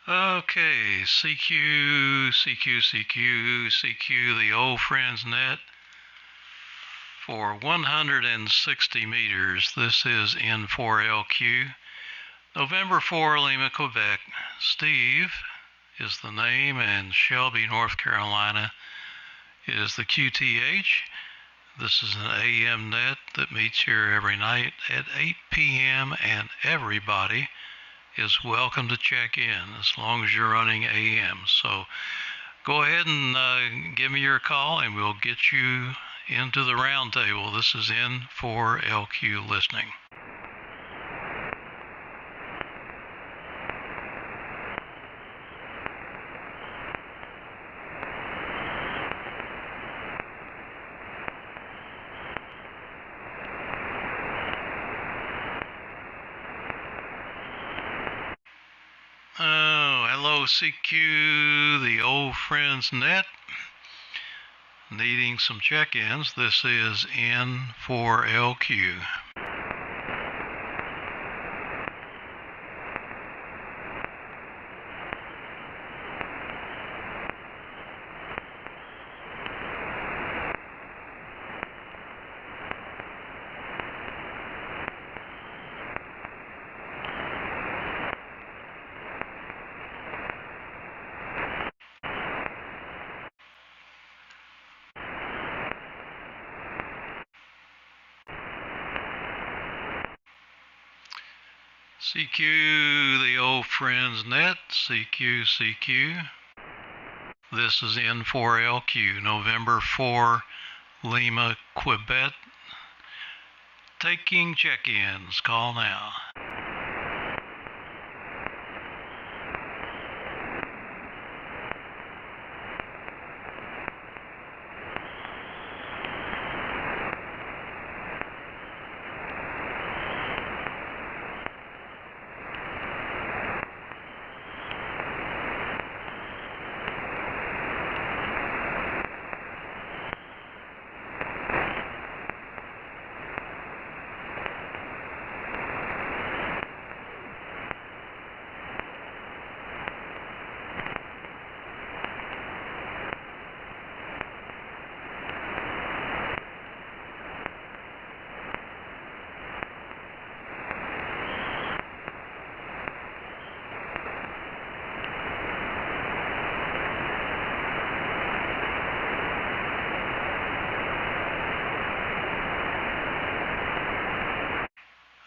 Okay, CQ, the old friends net for 160 meters. This is N4LQ, November 4, Lima, Quebec. Steve is the name, and Shelby, North Carolina is the QTH. This is an AM net that meets here every night at 8 p.m. and everybody is welcome to check in as long as you're running AM. So go ahead and give me your call and we'll get you into the round table. This is N4LQ listening. Oh, hello CQ, the old friends net. Needing some check-ins. This is N4LQ. CQ, the old friends net, CQ. This is N4LQ, November 4, Lima, Quebec. Taking check-ins, call now.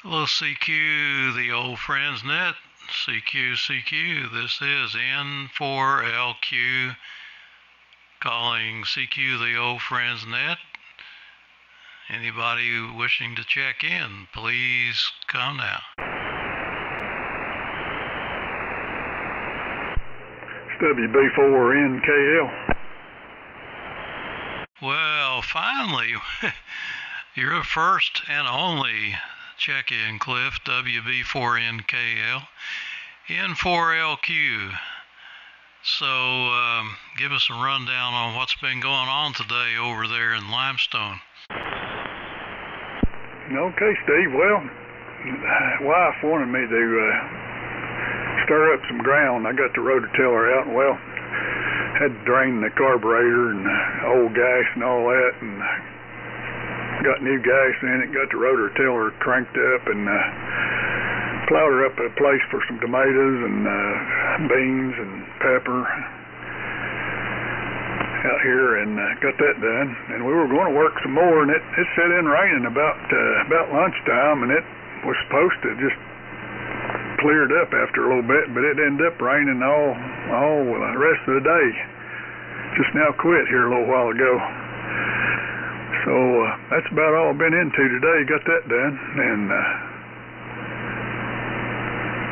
Hello CQ, the old friends net, CQ. This is N4LQ, calling CQ, the old friends net. Anybody wishing to check in, please come now. WB4NKL. Well, finally, you're the first and only check-in, Cliff, WB4NKL, N4LQ. So give us a rundown on what's been going on today over there in Limestone. Okay, Steve. Well, wife wanted me to stir up some ground. I got the rototiller out and, well, had to drain the carburetor and old gas and all that, and got new gas in it, got the rototiller cranked up, and plowed her up a place for some tomatoes and beans and pepper out here, and got that done. And we were going to work some more, and it set in raining about lunchtime, and it was supposed to just cleared up after a little bit, but it ended up raining all the rest of the day. Just now quit here a little while ago. So that's about all I've been into today. Got that done, and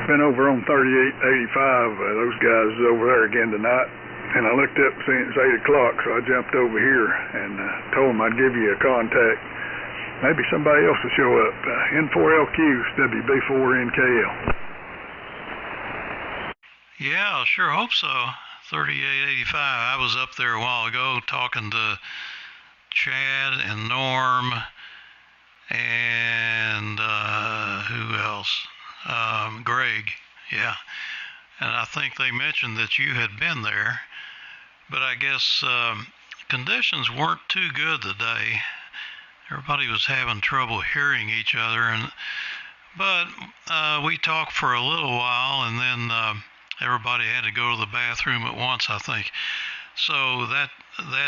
been over on 3885. Those guys is over there again tonight, and I looked up and seen it was 8 o'clock, so I jumped over here and told them I'd give you a contact. Maybe somebody else will show up. N4LQ, WB4NKL. Yeah, I sure hope so. 3885. I was up there a while ago talking to Chad and Norm and who else? Greg, yeah. and I think they mentioned that you had been there, but I guess conditions weren't too good today. Everybody was having trouble hearing each other, but we talked for a little while, and then everybody had to go to the bathroom at once, I think. So that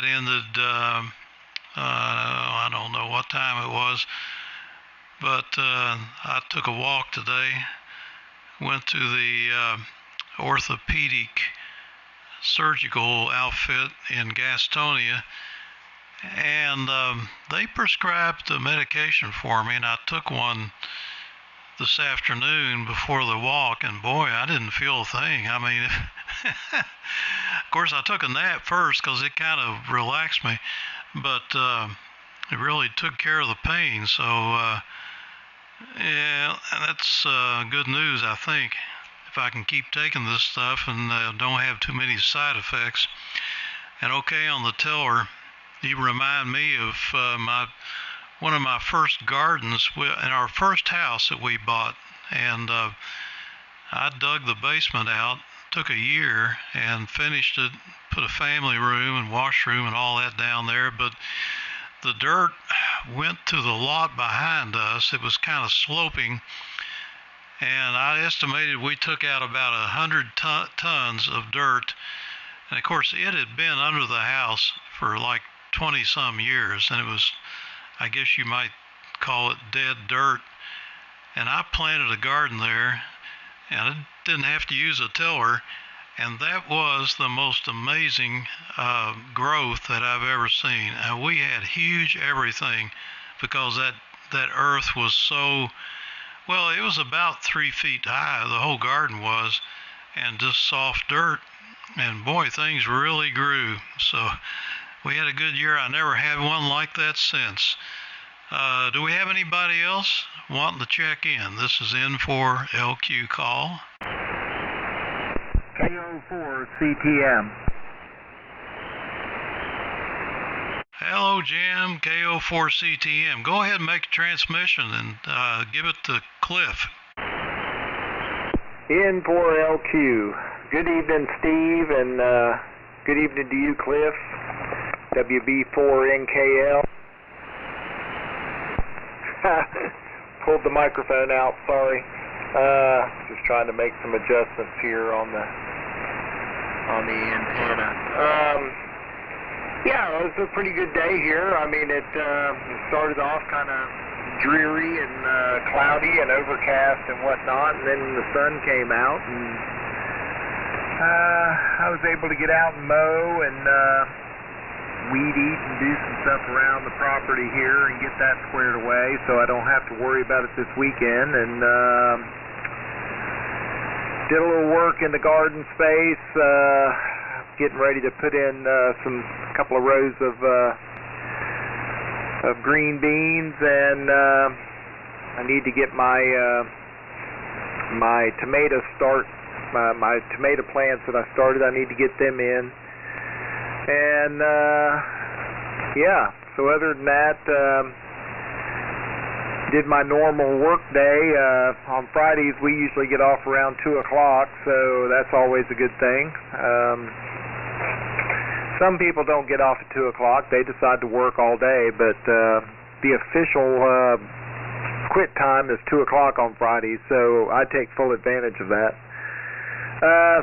ended, I don't know what time it was, but I took a walk today, went to the orthopedic surgical outfit in Gastonia, and they prescribed a medication for me, and I took one this afternoon before the walk, and boy, I didn't feel a thing. I mean, of course, I took a nap first because it kind of relaxed me, but it really took care of the pain. So, yeah, that's good news, I think, if I can keep taking this stuff and don't have too many side effects. And okay, on the tiller, you remind me of one of my first gardens in our first house that we bought, and I dug the basement out, took a year, and finished it, put a family room and washroom and all that down there, but the dirt went to the lot behind us. It was kind of sloping, and I estimated we took out about 100 tons of dirt, and of course it had been under the house for like 20 some years, and it was, I guess you might call it dead dirt. And I planted a garden there, and I didn't have to use a tiller, and that was the most amazing growth that I've ever seen. And we had huge everything because that earth was so, well, it was about 3 feet high, the whole garden was, and just soft dirt. And boy, things really grew. So we had a good year. I never had one like that since. Do we have anybody else wanting to check in? This is N4LQ call. KO4 CTM. Hello, Jim, KO4 CTM. Go ahead and make a transmission and give it to Cliff. N4LQ. Good evening, Steve, and good evening to you, Cliff. WB4NKL. Pulled the microphone out, sorry. Just trying to make some adjustments here on the antenna. Yeah, it was a pretty good day here. I mean, it started off kind of dreary and cloudy and overcast and whatnot, and then the sun came out, and I was able to get out and mow and weed eat and do some stuff around the property here and get that squared away so I don't have to worry about it this weekend. And did a little work in the garden space, getting ready to put in a couple of rows of green beans, and I need to get my tomato my tomato plants that I started. I need to get them in. And yeah, so other than that, did my normal work day. On Fridays we usually get off around 2 o'clock, so that's always a good thing. Some people don't get off at 2 o'clock. They decide to work all day, but the official quit time is 2 o'clock on Fridays, so I take full advantage of that.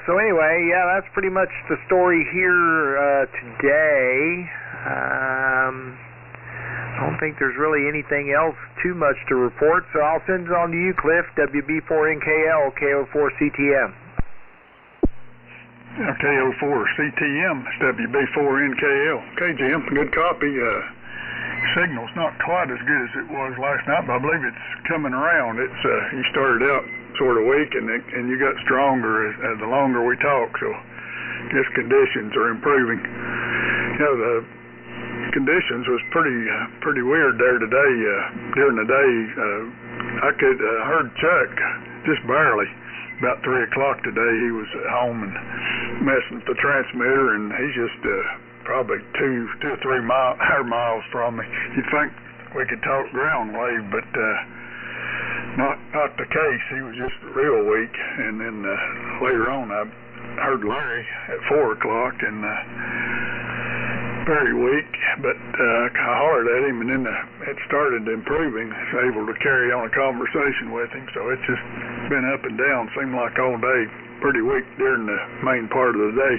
So anyway, yeah, that's pretty much the story here today. I don't think there's really anything else too much to report, so I'll send it on to you, Cliff, WB4NKL, KO4CTM. KO4CTM, it's WB4NKL. Okay, Jim, good copy. Signal's not quite as good as it was last night, but I believe it's coming around. It's you started out sort of weak, and you got stronger as the longer we talk, so I guess conditions are improving. You know, the conditions was pretty weird there today. During the day, I heard Chuck just barely. About 3 o'clock today, he was at home and messing with the transmitter, and he's just probably 2 or 3 miles from me. You'd think we could talk ground wave, but not the case. He was just real weak. And then later on, I heard Larry at 4 o'clock and very weak. But I hollered at him, and then it started improving. I was able to carry on a conversation with him. So it's just been up and down. Seemed like all day. Pretty weak during the main part of the day.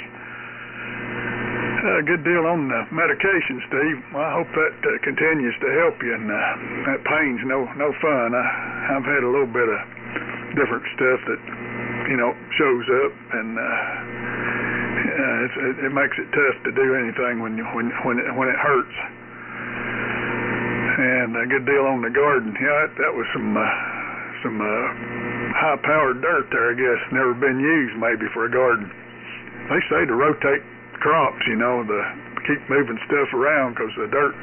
A good deal on the medication, Steve. I hope that continues to help you, and that pain's no fun. I've had a little bit of different stuff that shows up, and it makes it tough to do anything when it hurts. And a good deal on the garden. Yeah, that was some high-powered dirt there, I guess. Never been used maybe for a garden. They say to rotate crops, to keep moving stuff around, because the dirt,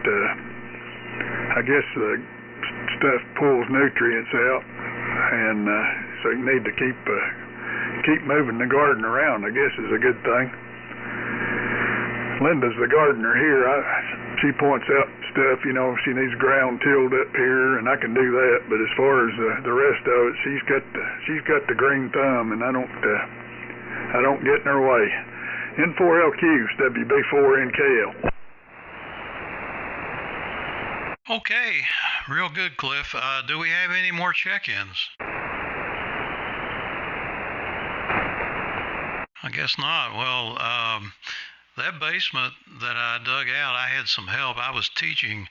I guess the stuff pulls nutrients out, and so you need to keep moving the garden around, I guess is a good thing. Linda's the gardener here. She points out stuff, she needs ground tilled up here, and I can do that, but as far as the rest of it, she's got the green thumb, and I don't get in her way. N4LQ, WB4NKL. Okay, real good, Cliff. Do we have any more check-ins? I guess not. Well, that basement that I dug out, I had some help. I was teaching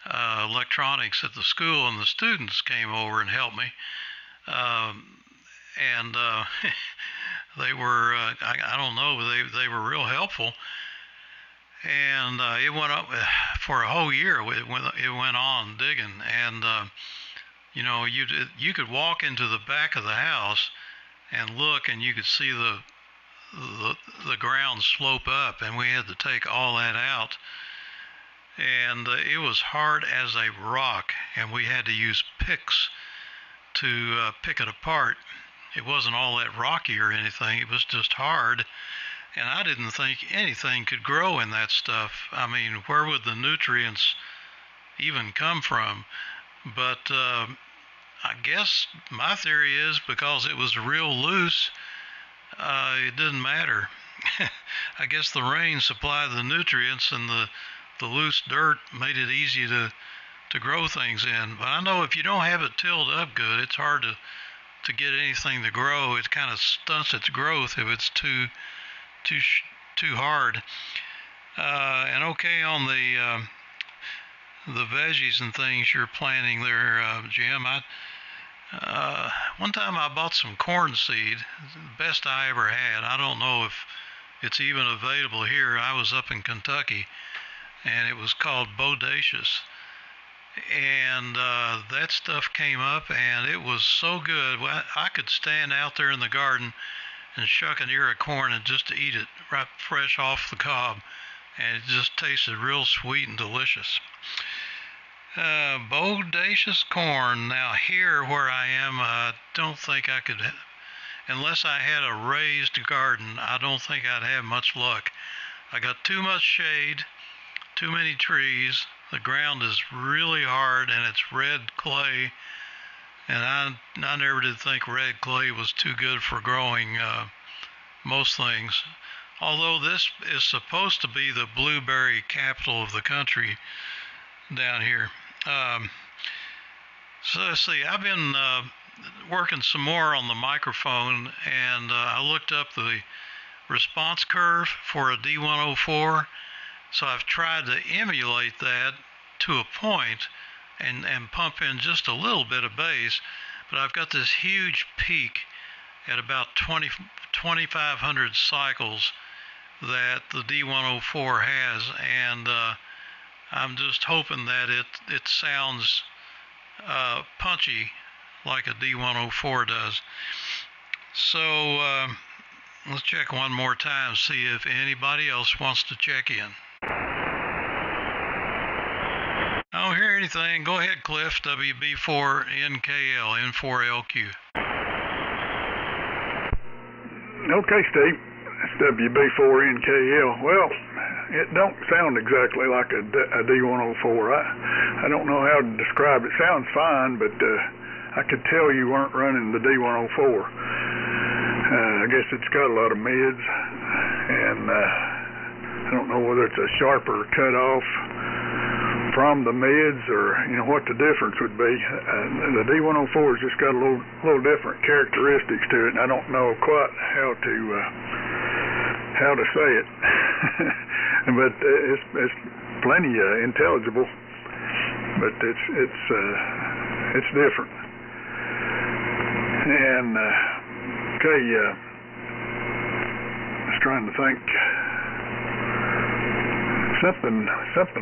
electronics at the school, and the students came over and helped me. They were, I don't know, they were real helpful. And it went up for a whole year. It went on digging, and you could walk into the back of the house and look, and you could see the ground slope up, and we had to take all that out. And it was hard as a rock, and we had to use picks to pick it apart. It wasn't all that rocky or anything. It was just hard, and I didn't think anything could grow in that stuff. I mean, where would the nutrients even come from? But I guess my theory is because it was real loose, it didn't matter. I guess the rain supplied the nutrients, and the loose dirt made it easy to grow things in. But I know if you don't have it tilled up good, it's hard to get anything to grow. It kind of stunts its growth if it's too hard. And okay, on the veggies and things you're planting there, Jim, one time I bought some corn seed, the best I ever had. I don't know if it's even available here. I was up in Kentucky, and it was called Bodacious. And that stuff came up, and it was so good. Well, I could stand out there in the garden and shuck an ear of corn and just eat it right fresh off the cob, and it just tasted real sweet and delicious. Bodacious corn. Now here where I am, I don't think I could, unless I had a raised garden, I don't think I'd have much luck. I got too much shade, too many trees. The ground is really hard, and it's red clay, and I never did think red clay was too good for growing most things. Although this is supposed to be the blueberry capital of the country down here. So let's see, I've been working some more on the microphone, and I looked up the response curve for a D104. So I've tried to emulate that to a point and pump in just a little bit of bass, but I've got this huge peak at about 2,500 cycles that the D104 has, and I'm just hoping that it sounds punchy like a D104 does. So let's check one more time, see if anybody else wants to check in. I don't hear anything. Go ahead, Cliff. WB4NKL, N4LQ. Okay, Steve. It's WB4NKL. Well, it don't sound exactly like a D104. I don't know how to describe it. It sounds fine, but I could tell you weren't running the D104. I guess it's got a lot of mids, and I don't know whether it's a sharper cutoff from the mids or what the difference would be. The D104 has just got a little different characteristics to it, and I don't know quite how to say it. But it's plenty intelligible, but it's different. And okay, I was trying to think. Something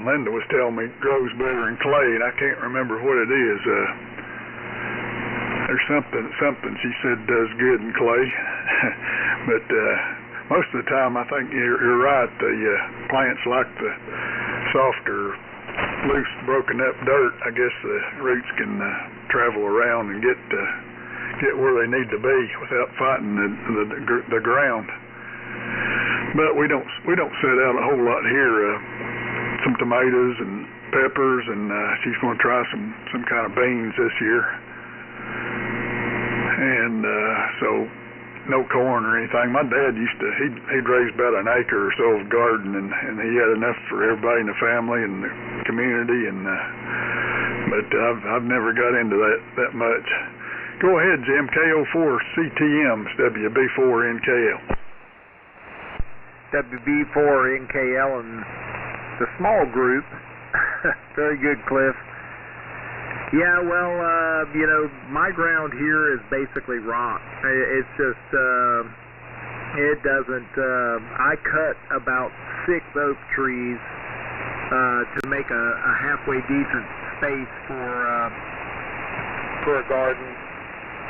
Linda was telling me grows better in clay, and I can't remember what it is. There's something she said does good in clay, but most of the time I think you're right. The plants like the softer, loose, broken up dirt. I guess the roots can travel around and get where they need to be without fighting the ground. But we don't set out a whole lot here. Some tomatoes and peppers, and she's going to try some kind of beans this year. And so no corn or anything. My dad he'd raised about an acre or so of garden, and he had enough for everybody in the family and the community. And but I've never got into that much. Go ahead, Jim. KO4CTM, WB4NKL. WB4NKL and the small group. Very good, Cliff. Yeah, well, my ground here is basically rock. It's just, it doesn't, I cut about 6 oak trees to make a halfway decent space for a garden,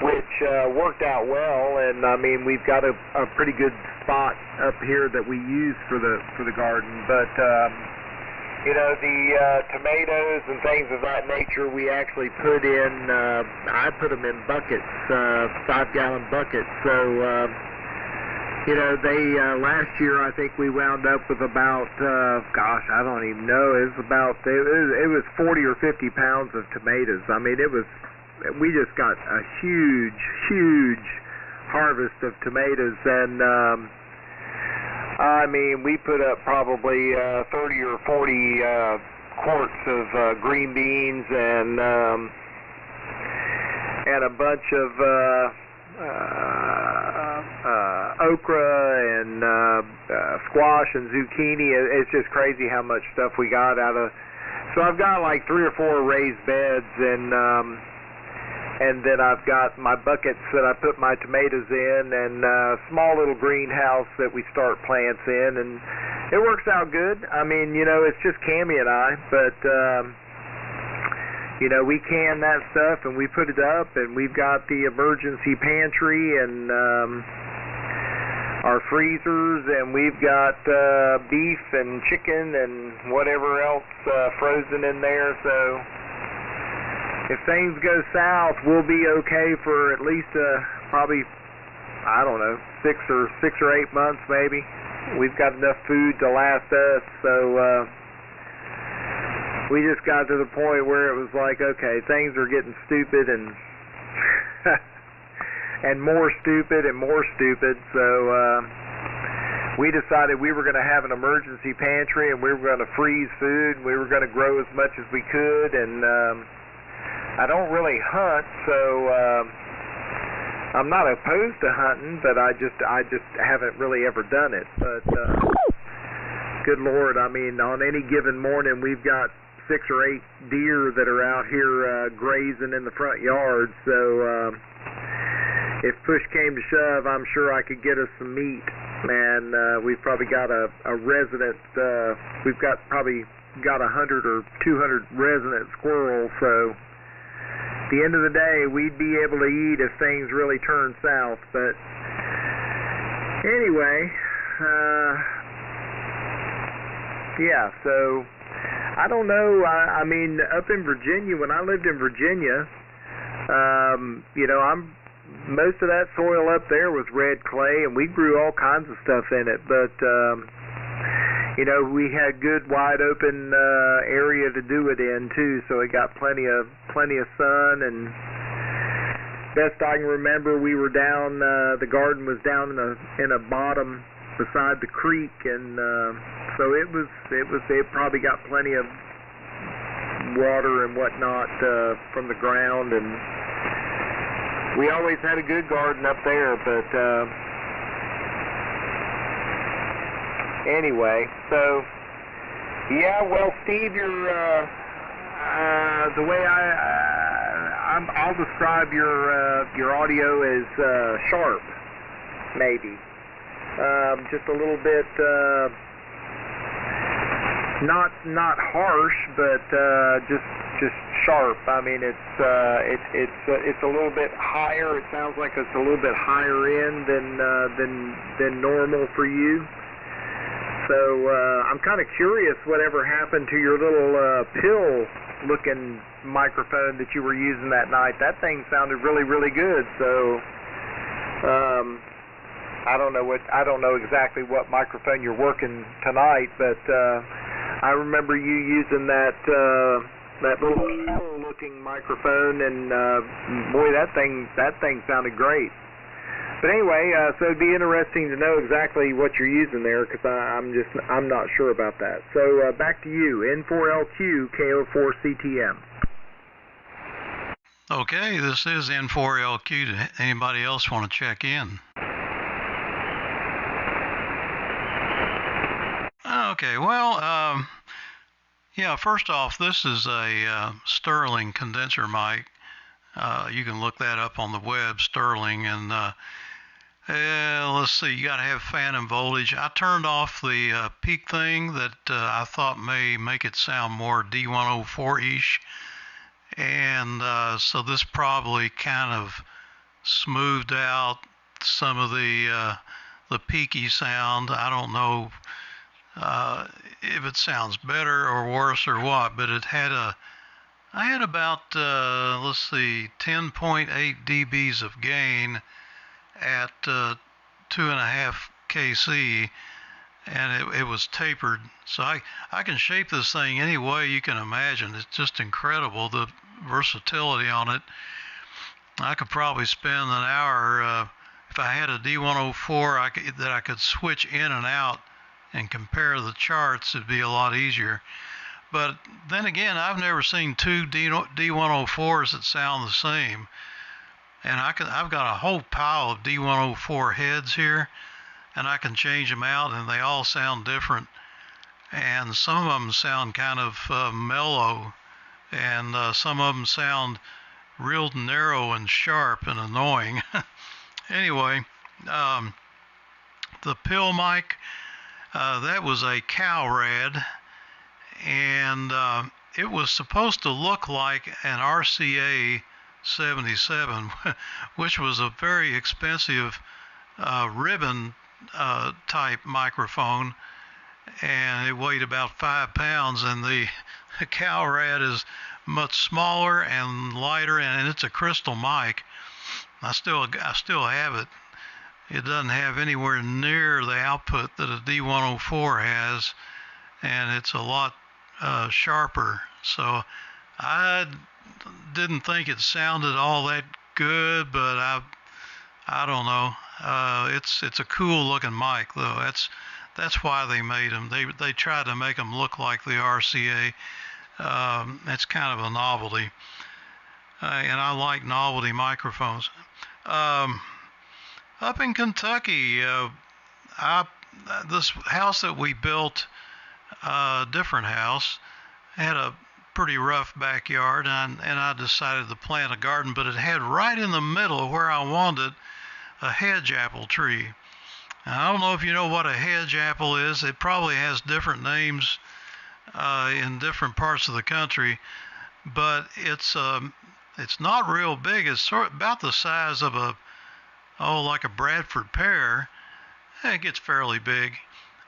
which worked out well. And I mean, we've got a pretty good spot up here that we use for the garden. But the tomatoes and things of that nature, we actually put in. I put them in buckets, 5-gallon buckets. So they last year I think we wound up with about I don't even know. It was 40 or 50 pounds of tomatoes. I mean, we just got a huge harvest of tomatoes, and I mean, we put up probably 30 or 40 quarts of green beans and a bunch of okra and squash and zucchini. It's just crazy how much stuff we got out of. So I've got like 3 or 4 raised beds, and then I've got my buckets that I put my tomatoes in, and a small little greenhouse that we start plants in, and it works out good. I mean, it's just Cammie and I, but we can that stuff and we put it up, and we've got the emergency pantry and our freezers, and we've got beef and chicken and whatever else frozen in there. So if things go south, we'll be okay for at least probably, I don't know, 6 or 8 months maybe. We've got enough food to last us, so we just got to the point where it was like, okay, things are getting stupid and and more stupid and more stupid. So we decided we were going to have an emergency pantry, and we were going to freeze food, and we were going to grow as much as we could. And I don't really hunt, so I'm not opposed to hunting, but I just haven't really ever done it. But good Lord, I mean, on any given morning, we've got 6 or 8 deer that are out here grazing in the front yard. So if push came to shove, I'm sure I could get us some meat. And we've probably got a resident. We've probably got 100 or 200 resident squirrels. So at the end of the day, we'd be able to eat if things really turn south. But anyway, yeah, so I don't know. I mean, up in Virginia, when I lived in Virginia, most of that soil up there was red clay, and we grew all kinds of stuff in it. But we had good wide open area to do it in too, so it got plenty of sun. And best I can remember, we were down. The garden was down in a bottom beside the creek, and so it probably got plenty of water and whatnot from the ground, and we always had a good garden up there. But anyway, so yeah, well, Steve, you're the way I'll describe your audio as sharp, maybe. Just a little bit, not harsh, but just sharp. I mean, it's a little bit higher. It sounds like it's a little bit higher end than normal for you. So I'm kind of curious whatever happened to your little pill-looking microphone that you were using that night. That thing sounded really, really good. So I don't know exactly what microphone you're working tonight, but I remember you using that little pill-looking microphone, and boy, that thing sounded great. But anyway, so it'd be interesting to know exactly what you're using there, because I'm not sure about that. So back to you, N4LQ KO4CTM. Okay, this is N4LQ. Does anybody else want to check in? Okay, well, yeah, first off, this is a Sterling condenser mic. You can look that up on the web, Sterling, and let's see, you got to have phantom voltage. I turned off the peak thing that I thought may make it sound more D104-ish, and so this probably kind of smoothed out some of the peaky sound. I don't know if it sounds better or worse or what, but I had about, let's see, 10.8 dBs of gain at 2.5 kc, and it was tapered. So I can shape this thing any way you can imagine. It's just incredible, the versatility on it. I could probably spend an hour, if I had a D104 that I could switch in and out and compare the charts. It'd be a lot easier. But then again, I've never seen two D104s that sound the same. And I've got a whole pile of D104 heads here, and I can change them out, and they all sound different. And some of them sound kind of mellow, and some of them sound real narrow and sharp and annoying. Anyway, the pill mic, that was a Cowrad, and it was supposed to look like an RCA 77, which was a very expensive ribbon type microphone, and it weighed about 5 pounds, and the Cowrad is much smaller and lighter, and it's a crystal mic. I still have it. It doesn't have anywhere near the output that a D104 has, and it's a lot sharper. So I didn't think it sounded all that good, but I don't know. It's a cool looking mic though. That's why they made them. They tried to make them look like the RCA. It's kind of a novelty, and I like novelty microphones. Up in Kentucky, this house that we built, different house, had a pretty rough backyard, and I decided to plant a garden, but it had right in the middle where I wanted a hedge apple tree. Now, I don't know if you know what a hedge apple is. It probably has different names in different parts of the country, but it's not real big. It's about the size of like a Bradford pear. It gets fairly big,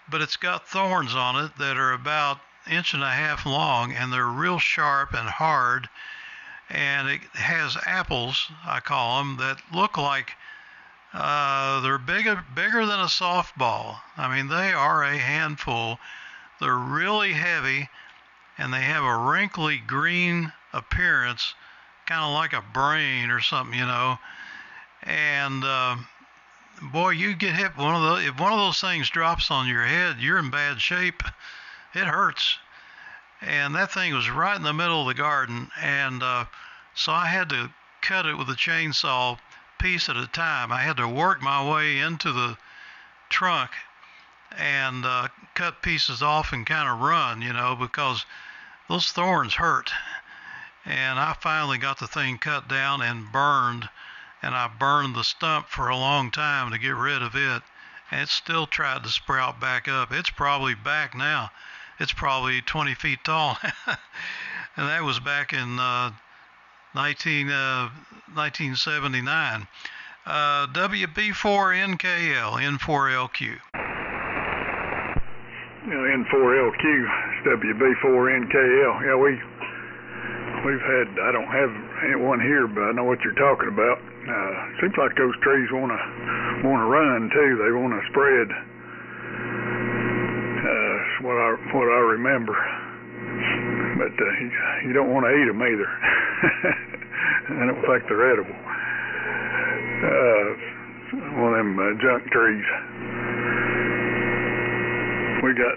but it's got thorns on it that are about 1.5 inches long, and they're real sharp and hard, and it has apples, I call them, that look like they're bigger than a softball. I mean, they are a handful. They're really heavy, and they have a wrinkly green appearance, kind of like a brain or something, you know. And boy, you get hit one of those. If one of those things drops on your head, you're in bad shape. It hurts. And that thing was right in the middle of the garden, and so I had to cut it with a chainsaw, piece at a time. I had to work my way into the trunk and cut pieces off and kind of run, you know, because those thorns hurt. And I finally got the thing cut down and burned, and I burned the stump for a long time to get rid of it, and it still tried to sprout back up. It's probably back now. It's probably 20 feet tall. And that was back in 1979. WB4NKL, N4LQ. N4LQ, WB4NKL. Yeah, we've had, I don't have one here, but I know what you're talking about. Seems like those trees wanna run too. They wanna spread. What I remember, but you don't want to eat them either. I don't think they're edible. One of them junk trees. We got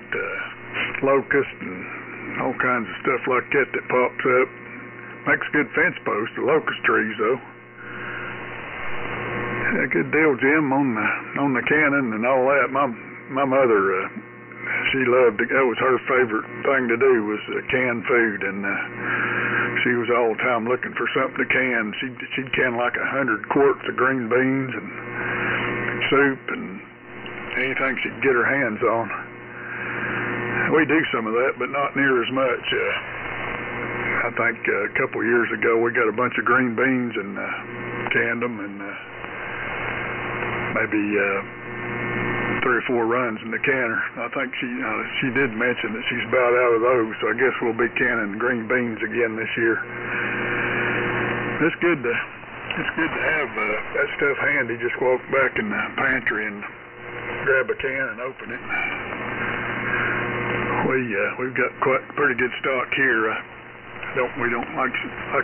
locust and all kinds of stuff like that pops up. Makes a good fence post, the locust trees though. A good deal, Jim, on the cannon and all that. My mother, she loved it. That was her favorite thing to do, was canned food, and she was all the time looking for something to can. She'd can like 100 quarts of green beans and soup and anything she could get her hands on. We do some of that, but not near as much. I think a couple of years ago we got a bunch of green beans and canned them, and maybe 3 or 4 runs in the canner. I think she did mention that she's about out of those, so I guess we'll be canning green beans again this year. It's good to have that stuff handy. Just walk back in the pantry and grab a can and open it. We've got pretty good stock here. We don't like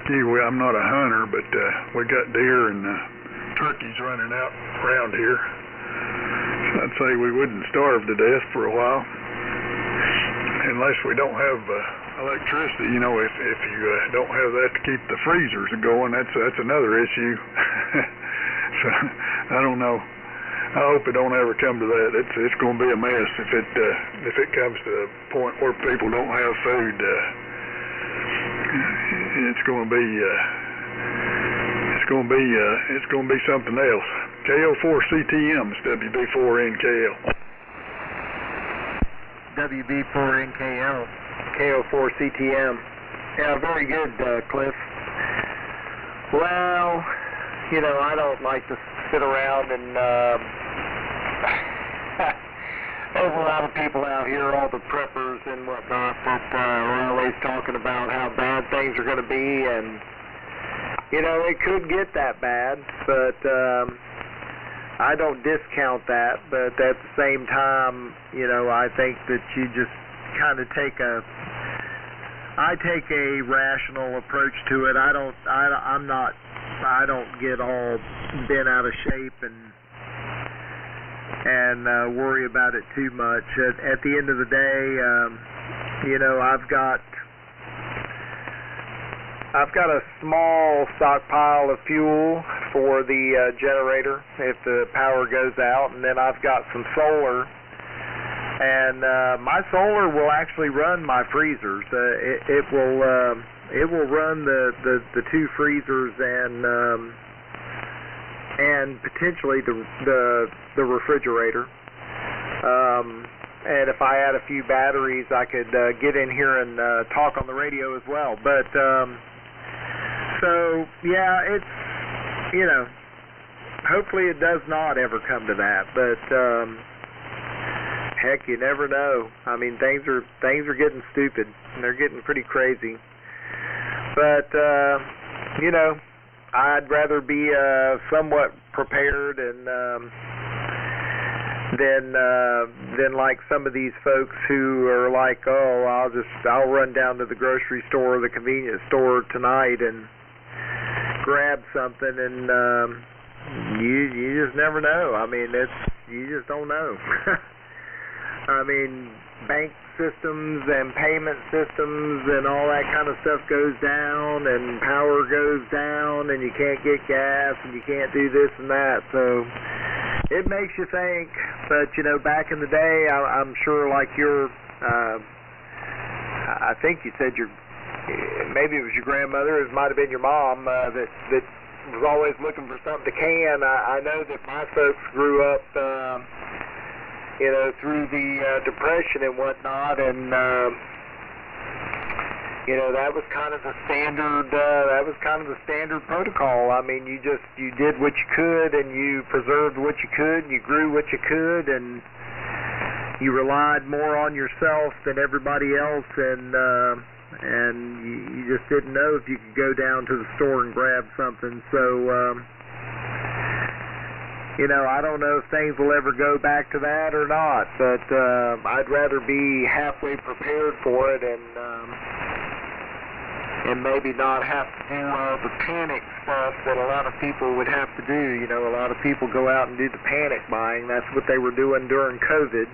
you. I'm not a hunter, but we got deer and turkeys running out around here. I'd say we wouldn't starve to death for a while, unless we don't have electricity. You know, if you don't have that to keep the freezers going, that's another issue. So I don't know. I hope it don't ever come to that. It's going to be a mess if it comes to a point where people don't have food. It's going to be something else. KO4CTM is WB4NKL. WB4NKL, KO4CTM. Yeah, very good, Cliff. Well, you know, I don't like to sit around and there's a lot of people out here, all the preppers and whatnot, that are always talking about how bad things are going to be, and you know, it could get that bad, but I don't discount that. But at the same time, you know, I think that you just kind of take a rational approach to it. I don't get all bent out of shape and worry about it too much. At the end of the day, you know, I've got a small stockpile of fuel for the generator if the power goes out, and then I've got some solar, and my solar will actually run my freezers. It will run the 2 freezers and potentially the refrigerator. And if I had a few batteries, I could get in here and talk on the radio as well. But so yeah, it's, you know, hopefully it does not ever come to that. But heck, you never know. I mean, things are getting stupid, and they're getting pretty crazy. But you know, I'd rather be somewhat prepared and than like some of these folks who are like, oh, I'll run down to the grocery store or the convenience store tonight and grab something, and you just never know. I mean, you just don't know. I mean, bank systems and payment systems and all that kind of stuff goes down, and power goes down, and you can't get gas, and you can't do this and that. So it makes you think. But back in the day, I'm sure, like I think you said maybe it was your grandmother, it might have been your mom, that was always looking for something to can. I know that my folks grew up through the Depression and whatnot, and that was kind of the standard protocol. I mean, you did what you could, and you preserved what you could, and you grew what you could, and you relied more on yourself than everybody else, and you just didn't know if you could go down to the store and grab something. So I don't know if things will ever go back to that or not, but I'd rather be halfway prepared for it, and maybe not have to do the panic stuff that a lot of people would have to do. A lot of people go out and do the panic buying. That's what they were doing during COVID.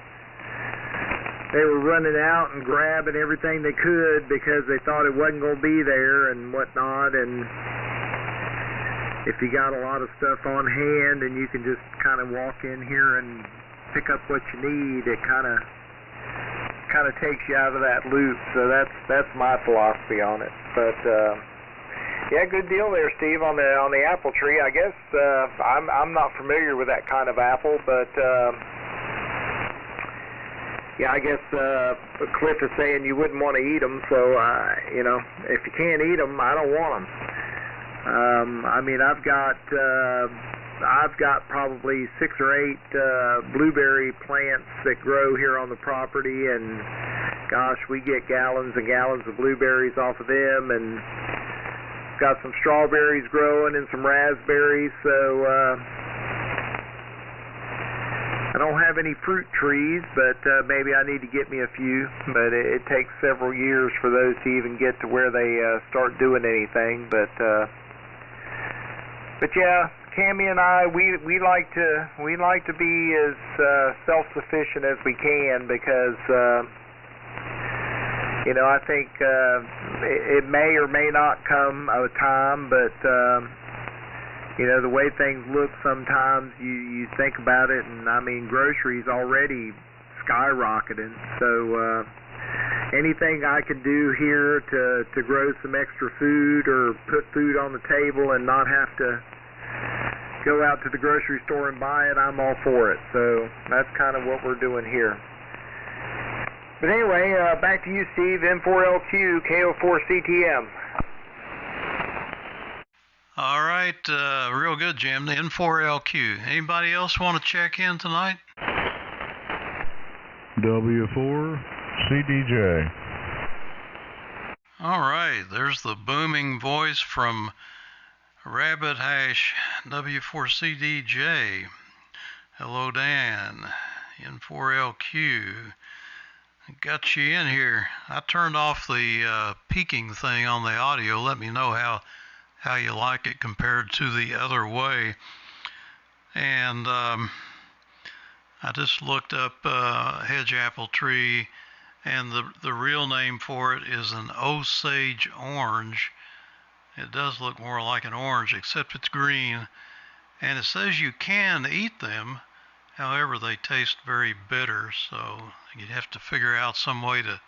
They were running out and grabbing everything they could because they thought it wasn't going to be there and whatnot. And if you got a lot of stuff on hand and you can just kind of walk in here and pick up what you need, it kind of takes you out of that loop. So that's my philosophy on it. But yeah, good deal there, Steve, on the apple tree. I guess I'm not familiar with that kind of apple, but yeah, I guess Cliff is saying you wouldn't want to eat them. So if you can't eat them, I don't want them. I mean, I've got probably 6 or 8 blueberry plants that grow here on the property, and gosh, we get gallons and gallons of blueberries off of them, and got some strawberries growing and some raspberries. So I don't have any fruit trees, but maybe I need to get me a few. But it takes several years for those to even get to where they start doing anything. But yeah, Cammie and I, we like to be as self-sufficient as we can, because I think it may or may not come a time, but the way things look sometimes, you think about it, and I mean, groceries already skyrocketing. So anything I can do here to grow some extra food or put food on the table and not have to go out to the grocery store and buy it, I'm all for it. So that's kind of what we're doing here. But anyway, back to you, Steve. M4LQ, KO4CTM. All right, real good, Jim. The N4LQ. Anybody else want to check in tonight? W4CDJ. All right, there's the booming voice from Rabbit Hash W4CDJ. Hello, Dan. N4LQ. Got you in here. I turned off the peaking thing on the audio. Let me know how you like it compared to the other way. And I just looked up hedge apple tree, and the real name for it is an Osage orange. It does look more like an orange, except it's green, and it says you can eat them. However, they taste very bitter, so you'd have to figure out some way to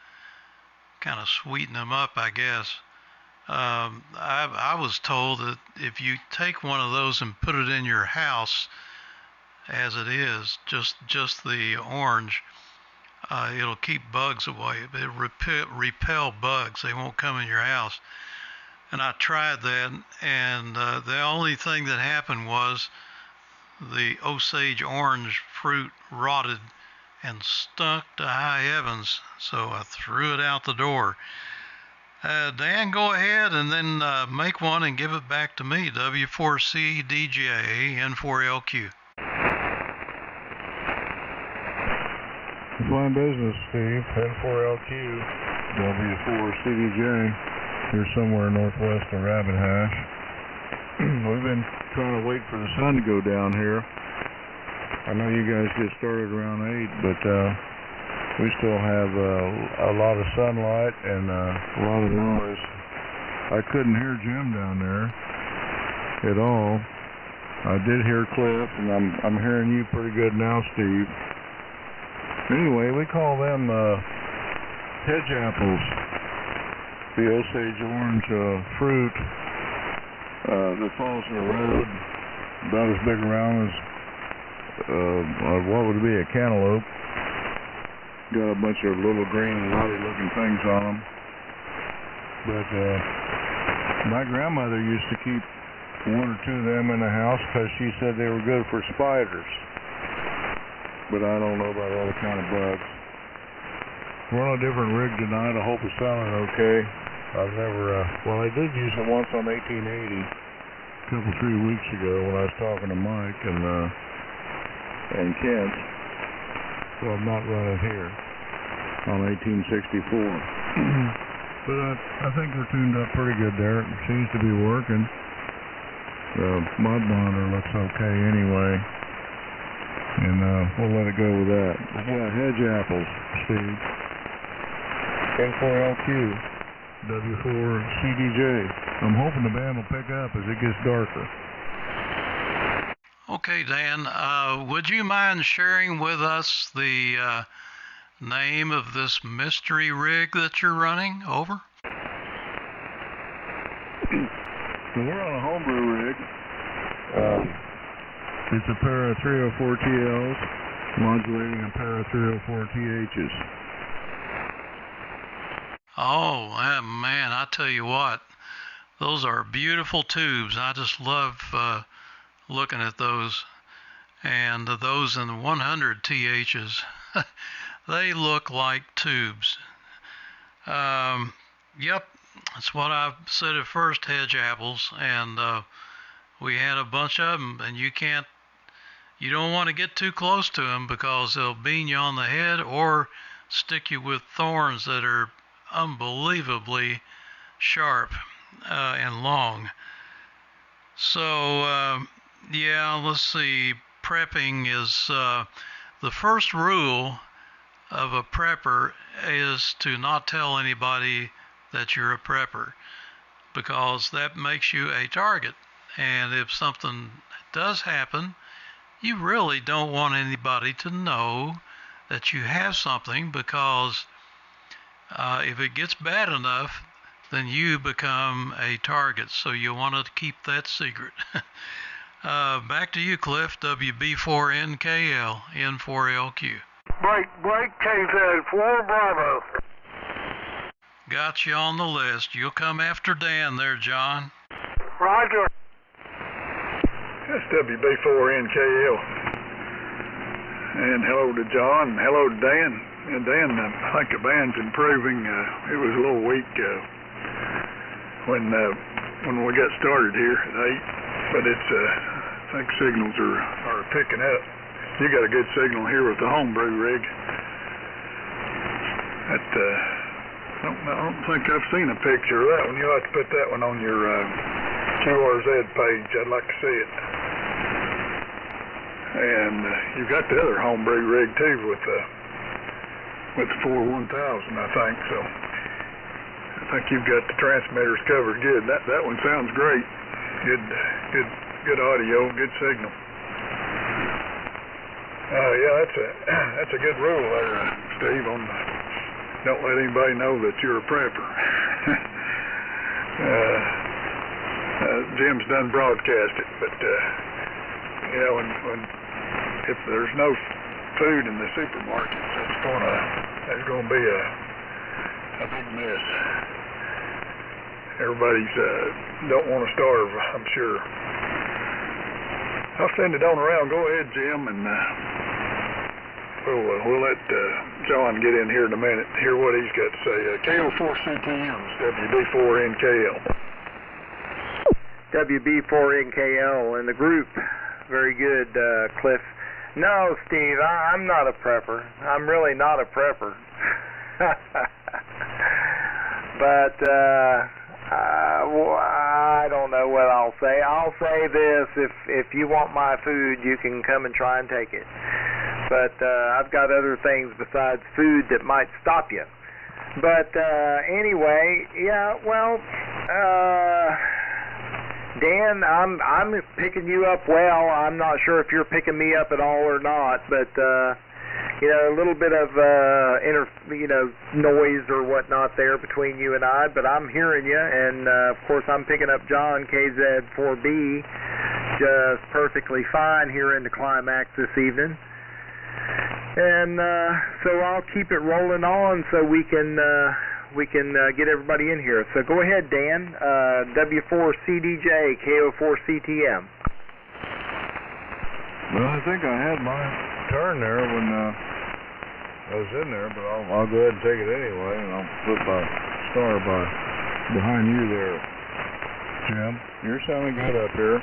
kind of sweeten them up, I guess. I was told that if you take one of those and put it in your house as it is, just the orange, it'll keep bugs away. It'll repel bugs. They won't come in your house. And I tried that, and the only thing that happened was the Osage orange fruit rotted and stunk to high heavens, so I threw it out the door. Dan, go ahead and then make one and give it back to me. W4CDJ, N4LQ. Fine business, Steve. N4LQ, W4CDJ. Here somewhere northwest of Rabbit Hash. We've been trying to wait for the sun to go down here. I know you guys get started around 8, but we still have a lot of sunlight and a lot of noise. I couldn't hear Jim down there at all. I did hear Cliff, and I'm hearing you pretty good now, Steve. Anyway, we call them hedge apples. The Osage orange fruit that falls in the road, about as big around as what would be a cantaloupe. Got a bunch of little green ruddy looking things on them. But my grandmother used to keep 1 or 2 of them in the house because she said they were good for spiders. But I don't know about other kind of bugs. We're on a different rig tonight. I hope it's sounding okay. I've never, well, I did use it once on 1880, a couple, 3 weeks ago when I was talking to Mike and Kent. So I'm not running here on 1864. But I think we're tuned up pretty good there. It seems to be working. The mud monitor looks okay anyway. And we'll let it go with that. Yeah, hedge apples, Steve. N4LQ, W4CDJ. I'm hoping the band will pick up as it gets darker. Okay, Dan, would you mind sharing with us the name of this mystery rig that you're running? Over. So we're on a homebrew rig. It's a pair of 304 TLs modulating a pair of 304 THs. Oh, man, I tell you what, those are beautiful tubes. I just love looking at those. And those in the 100 THs, they look like tubes. Yep, that's what I said at first, hedge apples. And we had a bunch of them, and you don't want to get too close to them because they'll bean you on the head or stick you with thorns that are unbelievably sharp and long. So yeah, let's see, prepping is the first rule of a prepper is to not tell anybody that you're a prepper, because that makes you a target. And if something does happen, you really don't want anybody to know that you have something, because if it gets bad enough, then you become a target. So you want to keep that secret. Back to you, Cliff. WB4NKL, N4LQ. Break KZ, 4 Bravo. Got you on the list. You'll come after Dan there, John. Roger. That's WB4NKL. And hello to John, and hello to Dan. And Dan, I think the band's improving. It was a little weak when we got started here at 8, but it's I think signals are picking up. You got a good signal here with the homebrew rig. I don't think I've seen a picture of that one. You'll have to put that one on your QRZ page. I'd like to see it. And you've got the other homebrew rig too with the 41000, I think. So I think you've got the transmitters covered good. That one sounds great. Good audio, good signal. Yeah, that's a good rule there, Steve. Don't let anybody know that you're a prepper. Jim's done broadcast it, but if there's no food in the supermarkets, there's gonna be a big mess. Everybody's don't want to starve, I'm sure. I'll send it on around. Go ahead, Jim, and we'll let John get in here in a minute, hear what he's got to say. KO4CTMs, WB4NKL. WB4NKL and the group. Very good, Cliff. No, Steve, I'm not a prepper. I'm really not a prepper. But I I don't know what I'll say. I'll say this: if you want my food, you can come and try and take it. But I've got other things besides food that might stop you. But anyway, yeah. Well, Dan, I'm picking you up well. I'm not sure if you're picking me up at all or not, but you know, a little bit of noise or whatnot there between you and I, but I'm hearing you, and of course I'm picking up John KZ4B just perfectly fine here in the climax this evening. And so I'll keep it rolling on so we can get everybody in here. So go ahead, Dan. W4CDJ, KO4CTM. Well, I think I had my turn there when I was in there, but I'll go ahead and take it anyway, and I'll put my star behind you there, Jim. You're sounding good up here.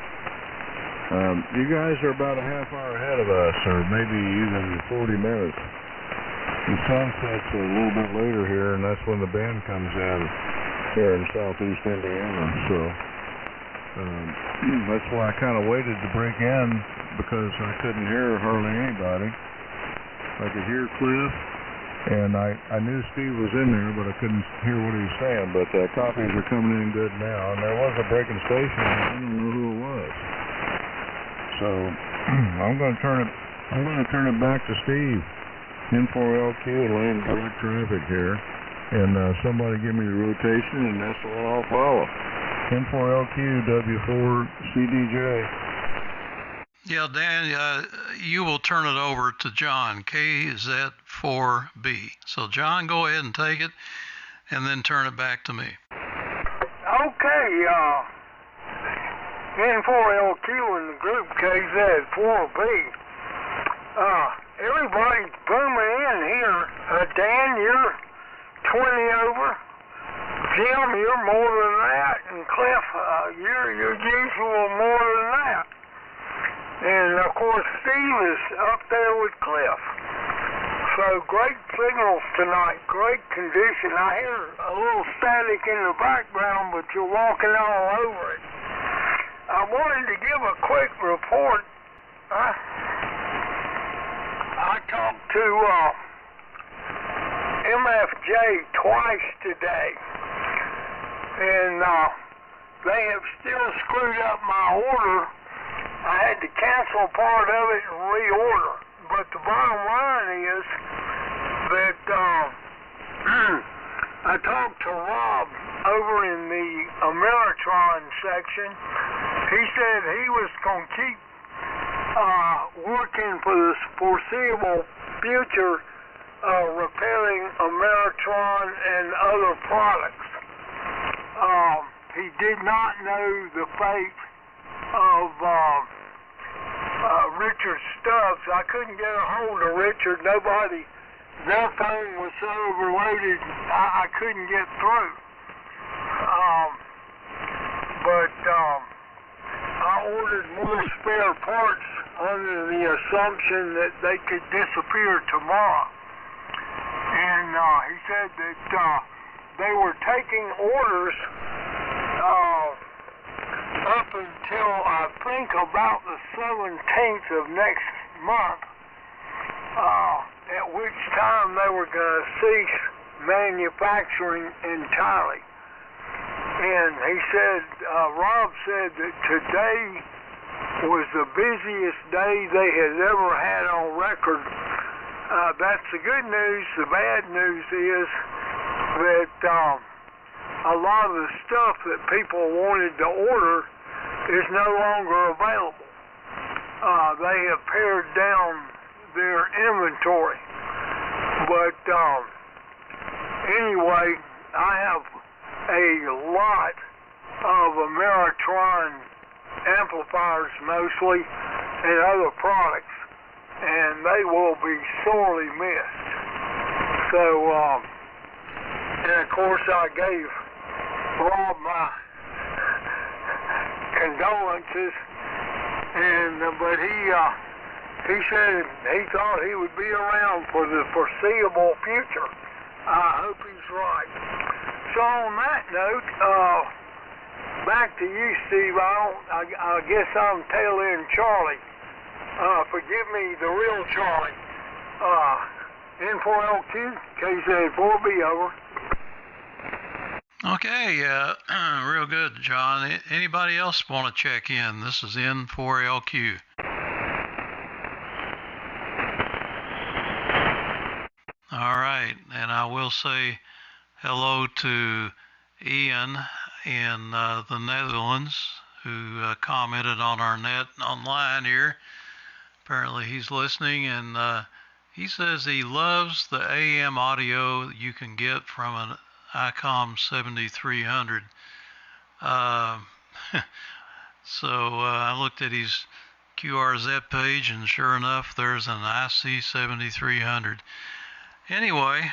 You guys are about a half hour ahead of us, or maybe even 40 minutes. The sun sets a little bit later here, and that's when the band comes in here in southeast Indiana. So that's why I kind of waited to break in, because I couldn't hear hardly anybody. I could hear Cliff, and I knew Steve was in there, but I couldn't hear what he was saying. But copies are coming in good now, and there was a breaking station. I don't know who it was. So I'm going to turn it back to Steve. N4LQ lane direct traffic here, and somebody give me the rotation, and that's the one I'll follow. N4LQ W4CDJ. Yeah, Dan, you will turn it over to John, KZ4B. So, John, go ahead and take it, and then turn it back to me. Okay, N4LQ in the group KZ4B. Everybody's booming in here. Dan, you're 20 over. Jim, you're more than that. And Cliff, you're your usual more than that. And, of course, Steve is up there with Cliff. So, great signals tonight, great condition. I hear a little static in the background, but you're walking all over it. I wanted to give a quick report. I talked to MFJ twice today, and they have still screwed up my order. I had to cancel part of it and reorder. But the bottom line is that I talked to Rob over in the Ameritron section. He said he was going to keep working for the foreseeable future, repairing Ameritron and other products. He did not know the fate of Richard Stubbs. I couldn't get a hold of Richard. Nobody, their phone was so overloaded, I couldn't get through. But I ordered more spare parts under the assumption that they could disappear tomorrow. And he said that they were taking orders up until I think about the 17th of next month, at which time they were going to cease manufacturing entirely. And he said, Rob said that today was the busiest day they had ever had on record. That's the good news. The bad news is that a lot of the stuff that people wanted to order is no longer available. They have pared down their inventory. But anyway, I have a lot of Ameritron amplifiers mostly and other products, and they will be sorely missed. So, and of course I gave Rob my condolences, and but he said he thought he would be around for the foreseeable future. I hope he's right. So on that note, back to you, Steve. I guess I'm tail end Charlie. Forgive me, the real Charlie. N4LQ, KZ4B, over. Okay, real good, John. Anybody else want to check in? This is N4LQ. All right, and I will say hello to Ian in the Netherlands, who commented on our net online here. Apparently he's listening, and he says he loves the AM audio you can get from an ICOM 7300. So I looked at his QRZ page, and sure enough, there's an IC 7300. Anyway,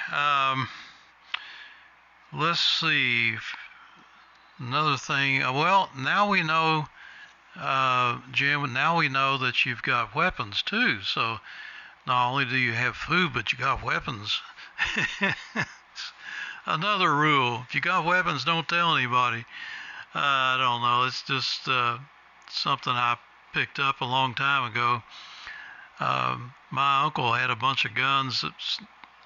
let's see. Another thing. Well, now we know, Jim. Now we know that you've got weapons too. So not only do you have food, but you got weapons. Another rule: if you got weapons, don't tell anybody. I don't know. It's just something I picked up a long time ago. My uncle had a bunch of guns,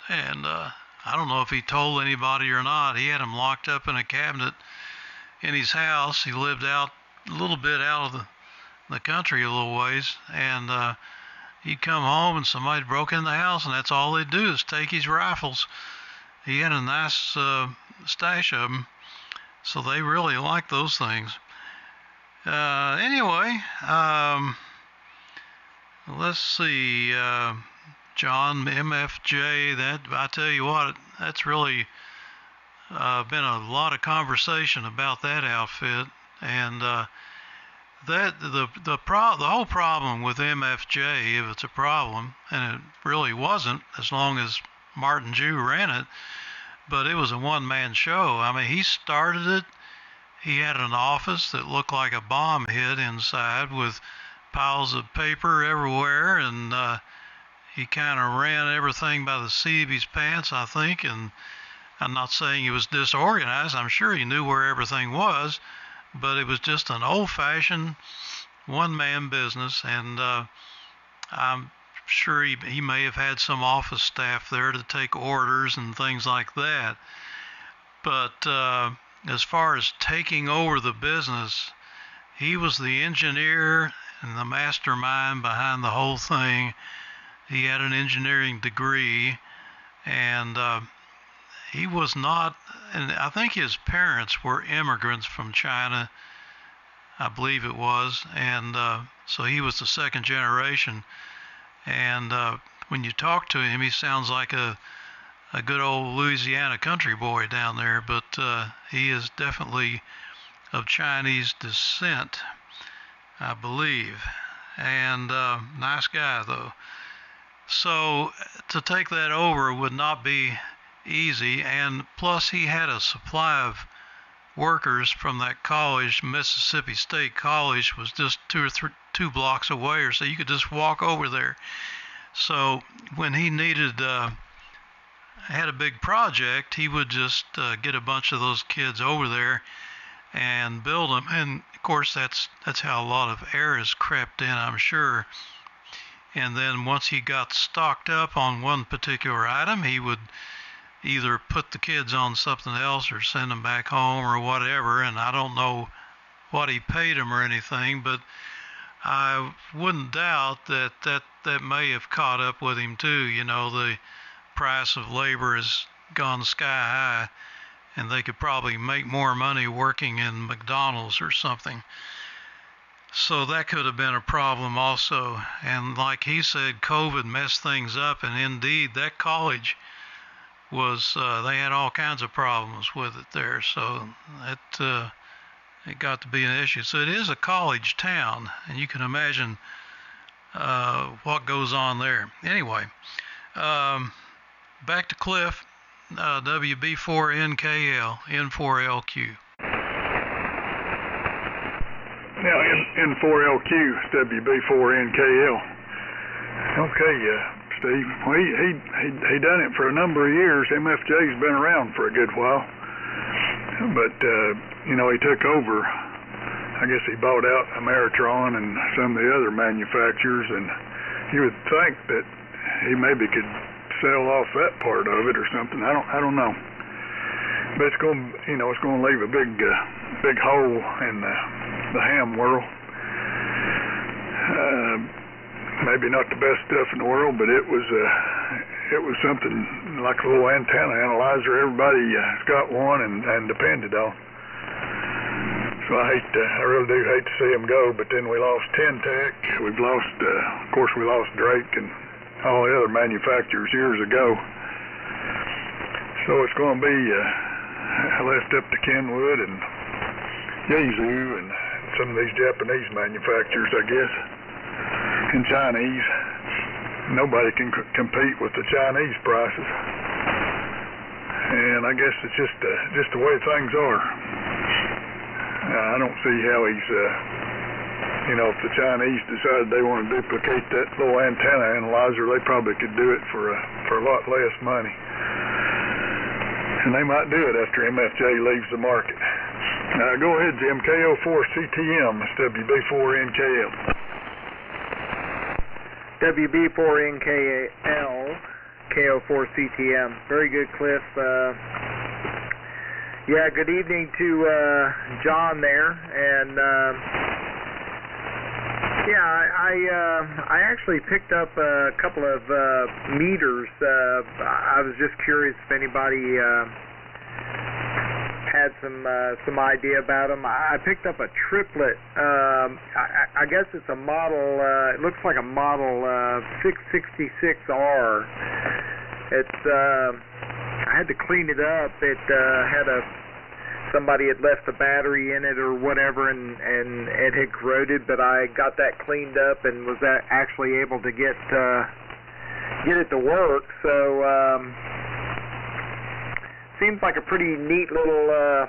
and I don't know if he told anybody or not. He had them locked up in a cabinet in his house. He lived out a little bit out of the country a little ways, and he'd come home and somebody broke in the house, and that's all they'd do is take his rifles. He had a nice stash of them, so they really liked those things. Anyway, let's see, John, MFJ, that, I tell you what, that's really been a lot of conversation about that outfit, and that the whole problem with MFJ, if it's a problem, and it really wasn't as long as Martin Jew ran it, but it was a one-man show. I mean, he started it. He had an office that looked like a bomb hid inside with piles of paper everywhere, and he kind of ran everything by the seat of his pants, I think, and I'm not saying he was disorganized. I'm sure he knew where everything was, but it was just an old-fashioned one-man business, and I'm sure he may have had some office staff there to take orders and things like that. But as far as taking over the business, he was the engineer and the mastermind behind the whole thing. He had an engineering degree, and he was not, and I think his parents were immigrants from China, I believe it was, and so he was the second generation. And when you talk to him, he sounds like a good old Louisiana country boy down there, but he is definitely of Chinese descent, I believe. And nice guy, though. So to take that over would not be easy, and plus he had a supply of workers from that college. Mississippi State College was just two blocks away, or so you could just walk over there. So when he needed had a big project, he would just get a bunch of those kids over there and build them. And of course that's how a lot of errors crept in, I'm sure. And then once he got stocked up on one particular item, he would either put the kids on something else or send them back home or whatever. And I don't know what he paid them or anything, but I wouldn't doubt that may have caught up with him too. You know, the price of labor has gone sky high, and they could probably make more money working in McDonald's or something. So that could have been a problem also. And like he said, COVID messed things up, and indeed that college was, they had all kinds of problems with it there. So it got to be an issue. So it is a college town, and you can imagine what goes on there. Anyway, back to Cliff, WB4NKL, N4LQ. Now, N4LQ, WB4NKL. Okay, Steve. Well, he done it for a number of years. MFJ's been around for a good while. But, you know, he took over I guess he bought out Ameritron and some of the other manufacturers, and you would think that he maybe could sell off that part of it or something. I don't know. But it's going to leave a big hole in the ham world. Maybe not the best stuff in the world, but it was something like a little antenna analyzer. Everybody's got one and depended on. So I really do hate to see him go. But then we lost Tech. We've lost, of course, we lost Drake and all the other manufacturers years ago. So it's going to be left up to Kenwood and Yaesu and some of these Japanese manufacturers, I guess, and Chinese. Nobody can compete with the Chinese prices, and I guess it's just the way things are. I don't see how he's, if the Chinese decided they want to duplicate that little antenna analyzer, they probably could do it for a lot less money. And they might do it after MFJ leaves the market. Go ahead, Jim. KO4CTM, it's WB4NKL. WB4NKL, KO4CTM. Very good, Cliff. Yeah, good evening to John there. And I actually picked up a couple of meters. I was just curious if anybody had some idea about them. I picked up a triplet. I guess it's a model. It looks like a model 666R. It's I had to clean it up. It had somebody had left the battery in it or whatever, and it had corroded. But I got that cleaned up and was actually able to get it to work. So seems like a pretty neat little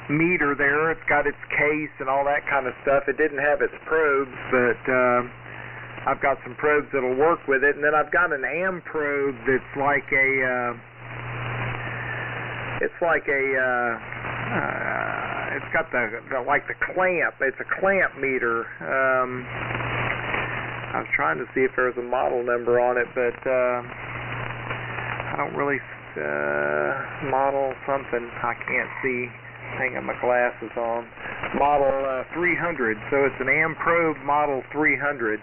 meter there. It's got its case and all that kind of stuff. It didn't have its probes, but I've got some probes that'll work with it. And then I've got an AM probe that's like it's got the clamp. It's a clamp meter. I was trying to see if there was a model number on it, but I don't really model something. I can't see. Hang on, my glasses on. Model 300. So it's an AM probe model 300.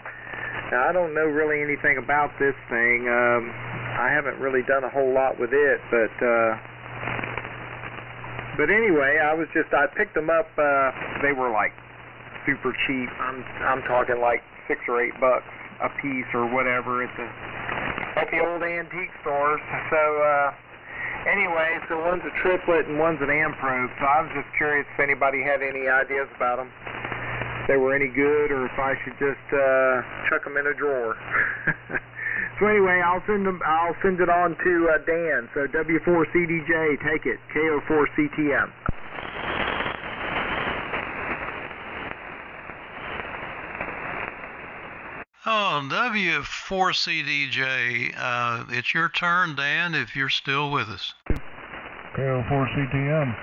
Now I don't know really anything about this thing. I haven't really done a whole lot with it, but anyway, I picked them up. They were like super cheap. I'm talking like $6 or $8 a piece or whatever at the old antique stores. So anyway, so one's a triplet and one's an AM probe. So I was just curious if anybody had any ideas about them, if they were any good, or if I should just chuck them in a drawer. So anyway, I'll send it on to Dan. So W4CDJ, take it. KO4CTM. Oh, W4CDJ, it's your turn, Dan, if you're still with us. KO4CTM.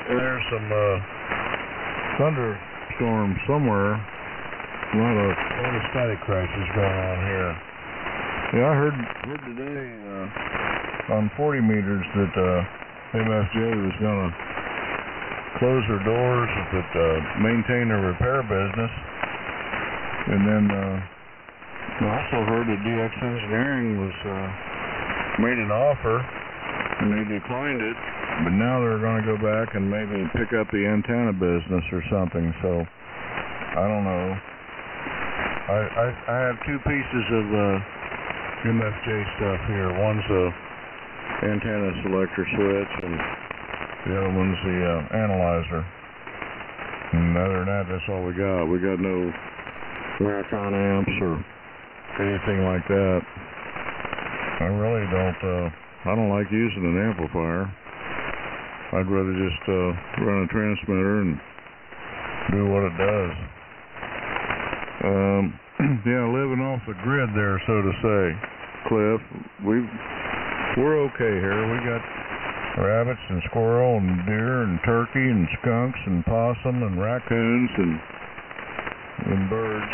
There's some thunderstorms somewhere. A lot of static crashes going on here. Yeah, I heard today on 40 meters that MFJ was going to close their doors if it maintain their repair business. And then I also heard that DX Engineering was made an offer and they declined it. But now they're going to go back and maybe pick up the antenna business or something. So I don't know. I have two pieces of MFJ stuff here. One's a antenna selector switch, and the other one's the analyzer. And other than that, that's all we got. We got no Ameritron amps or anything like that. I really I don't like using an amplifier. I'd rather just run a transmitter and do what it does. Yeah, living off the grid there, so to say, Cliff. We're okay here. We got rabbits and squirrel and deer and turkey and skunks and possum and raccoons and birds.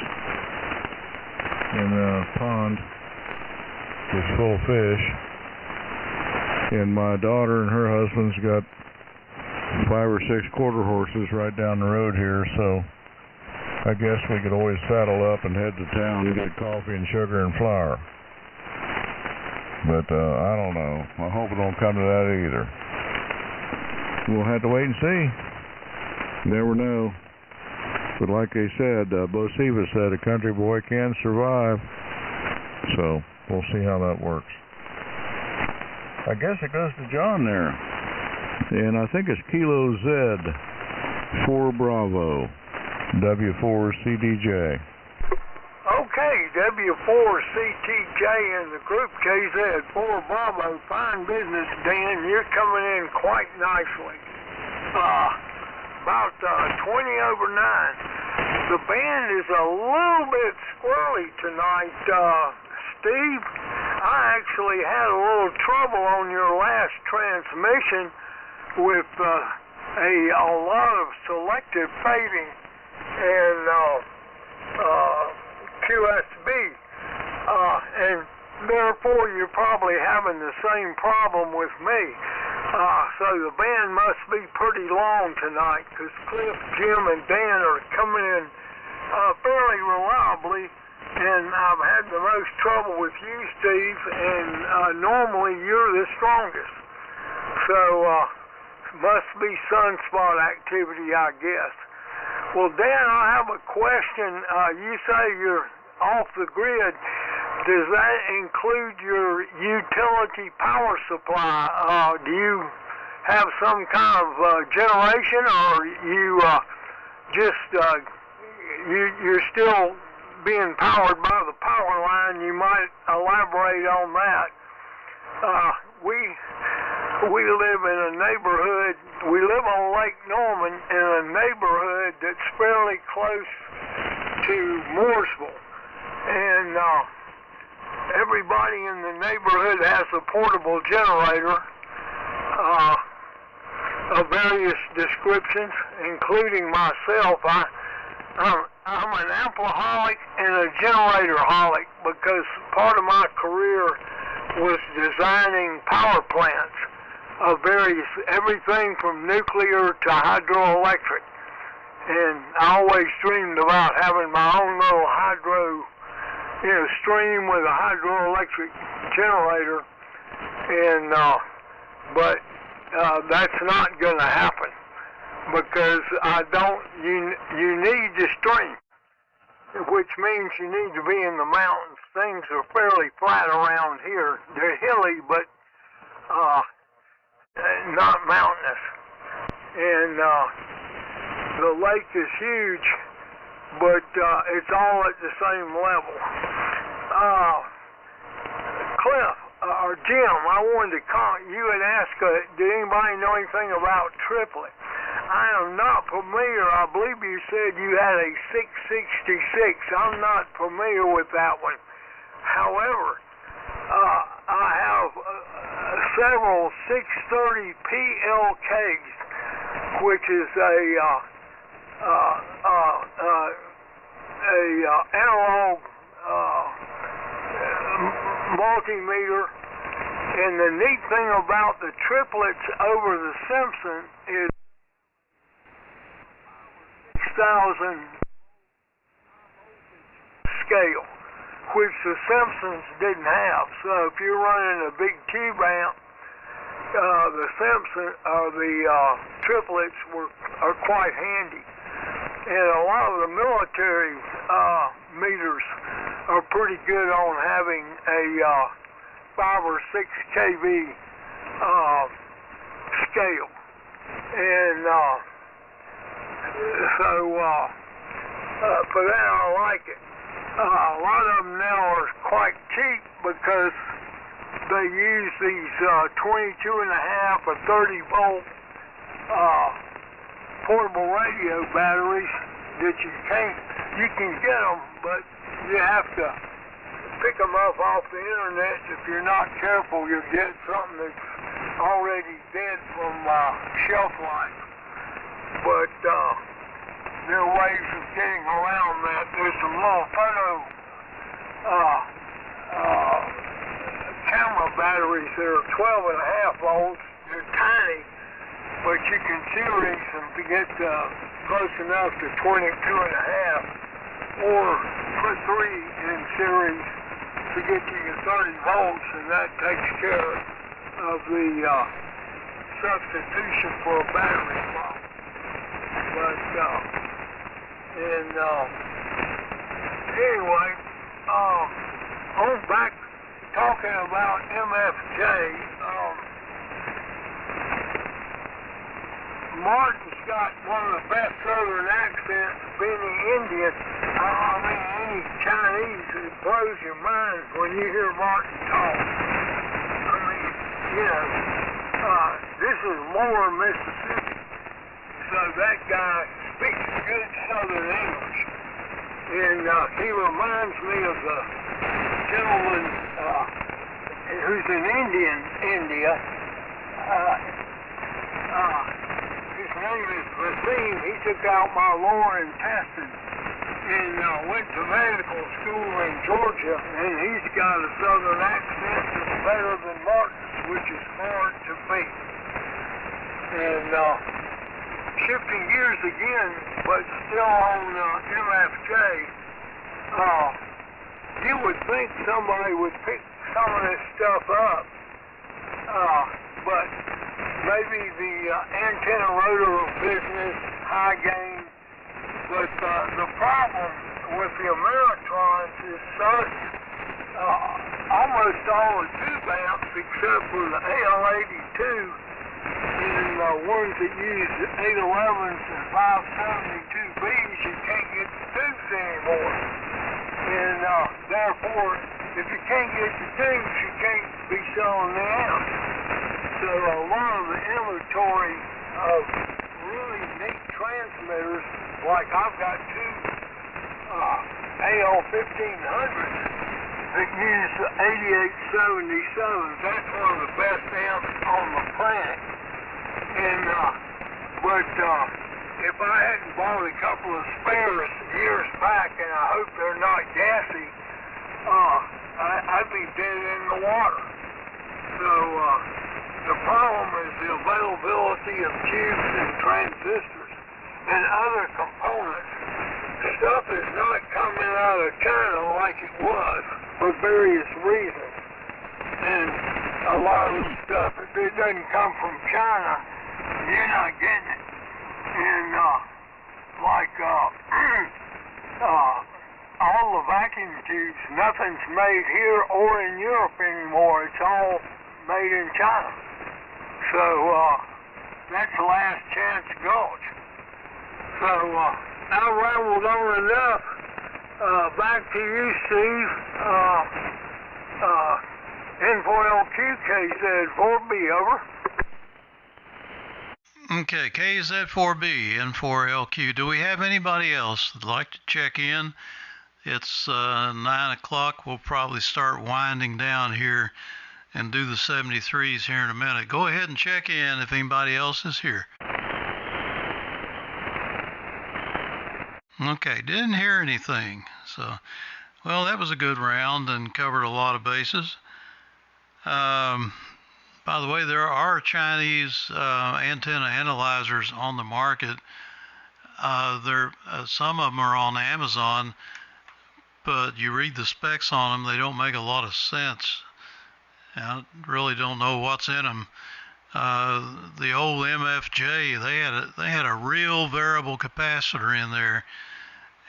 And the pond is full of fish. And my daughter and her husband's got 5 or 6 quarter horses right down the road here, so I guess we could always saddle up and head to town and get coffee and sugar and flour. But I don't know. I hope it don't come to that either. We'll have to wait and see. Never know. But like they said, Bocephus said a country boy can survive. So we'll see how that works. I guess it goes to John there. And I think it's Kilo Z 4 Bravo W4 CDJ. Okay, W4CTJ and the group KZ 4 Bravo. Fine business, Dan. You're coming in quite nicely. About 20 over 9. The band is a little bit squirrely tonight, Steve. I actually had a little trouble on your last transmission with a lot of selective fading and QSB, and therefore you're probably having the same problem with me. So the band must be pretty long tonight, because Cliff, Jim, and Dan are coming in fairly reliably, and I've had the most trouble with you, Steve, and normally you're the strongest. So must be sunspot activity, I guess. Well, Dan, I have a question. You say you're off the grid. Does that include your utility power supply? Do you have some kind of generation, or you you're still being powered by the power line? You might elaborate on that. We live in a neighborhood. We live on Lake Norman in a neighborhood that's fairly close to Mooresville, and everybody in the neighborhood has a portable generator of various descriptions, including myself. I'm an ampliholic and a generator-holic, because part of my career was designing power plants of everything from nuclear to hydroelectric. And I always dreamed about having my own little stream with a hydroelectric generator. And but that's not going to happen, because you need the stream, which means you need to be in the mountains. Things are fairly flat around here. They're hilly, but not mountainous. And the lake is huge, but it's all at the same level. Cliff, or Jim, I wanted to you had asked, did anybody know anything about triplet? I am not familiar. I believe you said you had a 666. I'm not familiar with that one. However, I have several 630 PLKs, which is a analog multimeter. And the neat thing about the triplets over the Simpson is 6,000 scale, which the Simpsons didn't have. So if you're running a big tube amp, the Simpson or the triplets are quite handy. And a lot of the military meters are pretty good on having a 5 or 6 kV scale. And so for that I like it. A lot of them now are quite cheap because they use these 22.5 or 30 volt portable radio batteries that you can get them, but you have to pick them up off the internet. If you're not careful, you'll get something that's already dead from shelf life. But there are ways of getting around that. There's some little photo camera batteries that are 12.5 volts. They're tiny, but you can series them to get close enough to 22.5, or put 3 in series to get you to 30 volts, and that takes care of the substitution for a battery problem. But anyway, on back talking about MFJ. Martin's got one of the best southern accents of any Indian. I mean, any Chinese. It blows your mind when you hear Martin talk. I mean, you know, this is more Mississippi. So that guy speaks good southern English. And he reminds me of the gentleman who's in India. His name is Vaseem. He took out my lower intestine and went to medical school in Georgia, and he's got a southern accent that's better than Martin's, which is hard to beat. And shifting gears again, but still on MFJ, you would think somebody would pick some of this stuff up, but maybe the antenna rotor business, high gain. But the problem with the Ameritrons is such, almost all the tube amps except for the AL82 and the ones that use 811s and 572Bs, you can't get the tubes anymore. And therefore, if you can't get the tubes, you can't be selling the amps. So a lot of the inventory of really neat transmitters, like I've got 2 AL1500s that use the 8877s. That's one of the best amps on the planet. And but if I hadn't bought a couple of spares years back, and I hope they're not gassy, I'd be dead in the water. So the problem is the availability of tubes and transistors and other components. Stuff is not coming out of China like it was for various reasons. And a lot of the stuff, if it doesn't come from China, you're not getting it. And like all the vacuum tubes, nothing's made here or in Europe anymore. It's all made in China. So that's the last chance gulch. So I rambled on enough. Back to you, Steve. N4LQ, KZ4B, over. Okay, KZ4B, N4LQ. Do we have anybody else that'd like to check in? It's 9 o'clock. We'll probably start winding down here and do the 73s here in a minute. Go ahead and check in if anybody else is here. Okay, didn't hear anything. So, well, that was a good round and covered a lot of bases. By the way, there are Chinese antenna analyzers on the market. Some of them are on Amazon, but you read the specs on them, they don't make a lot of sense. I really don't know what's in them. The old MFJ, they had a real variable capacitor in there,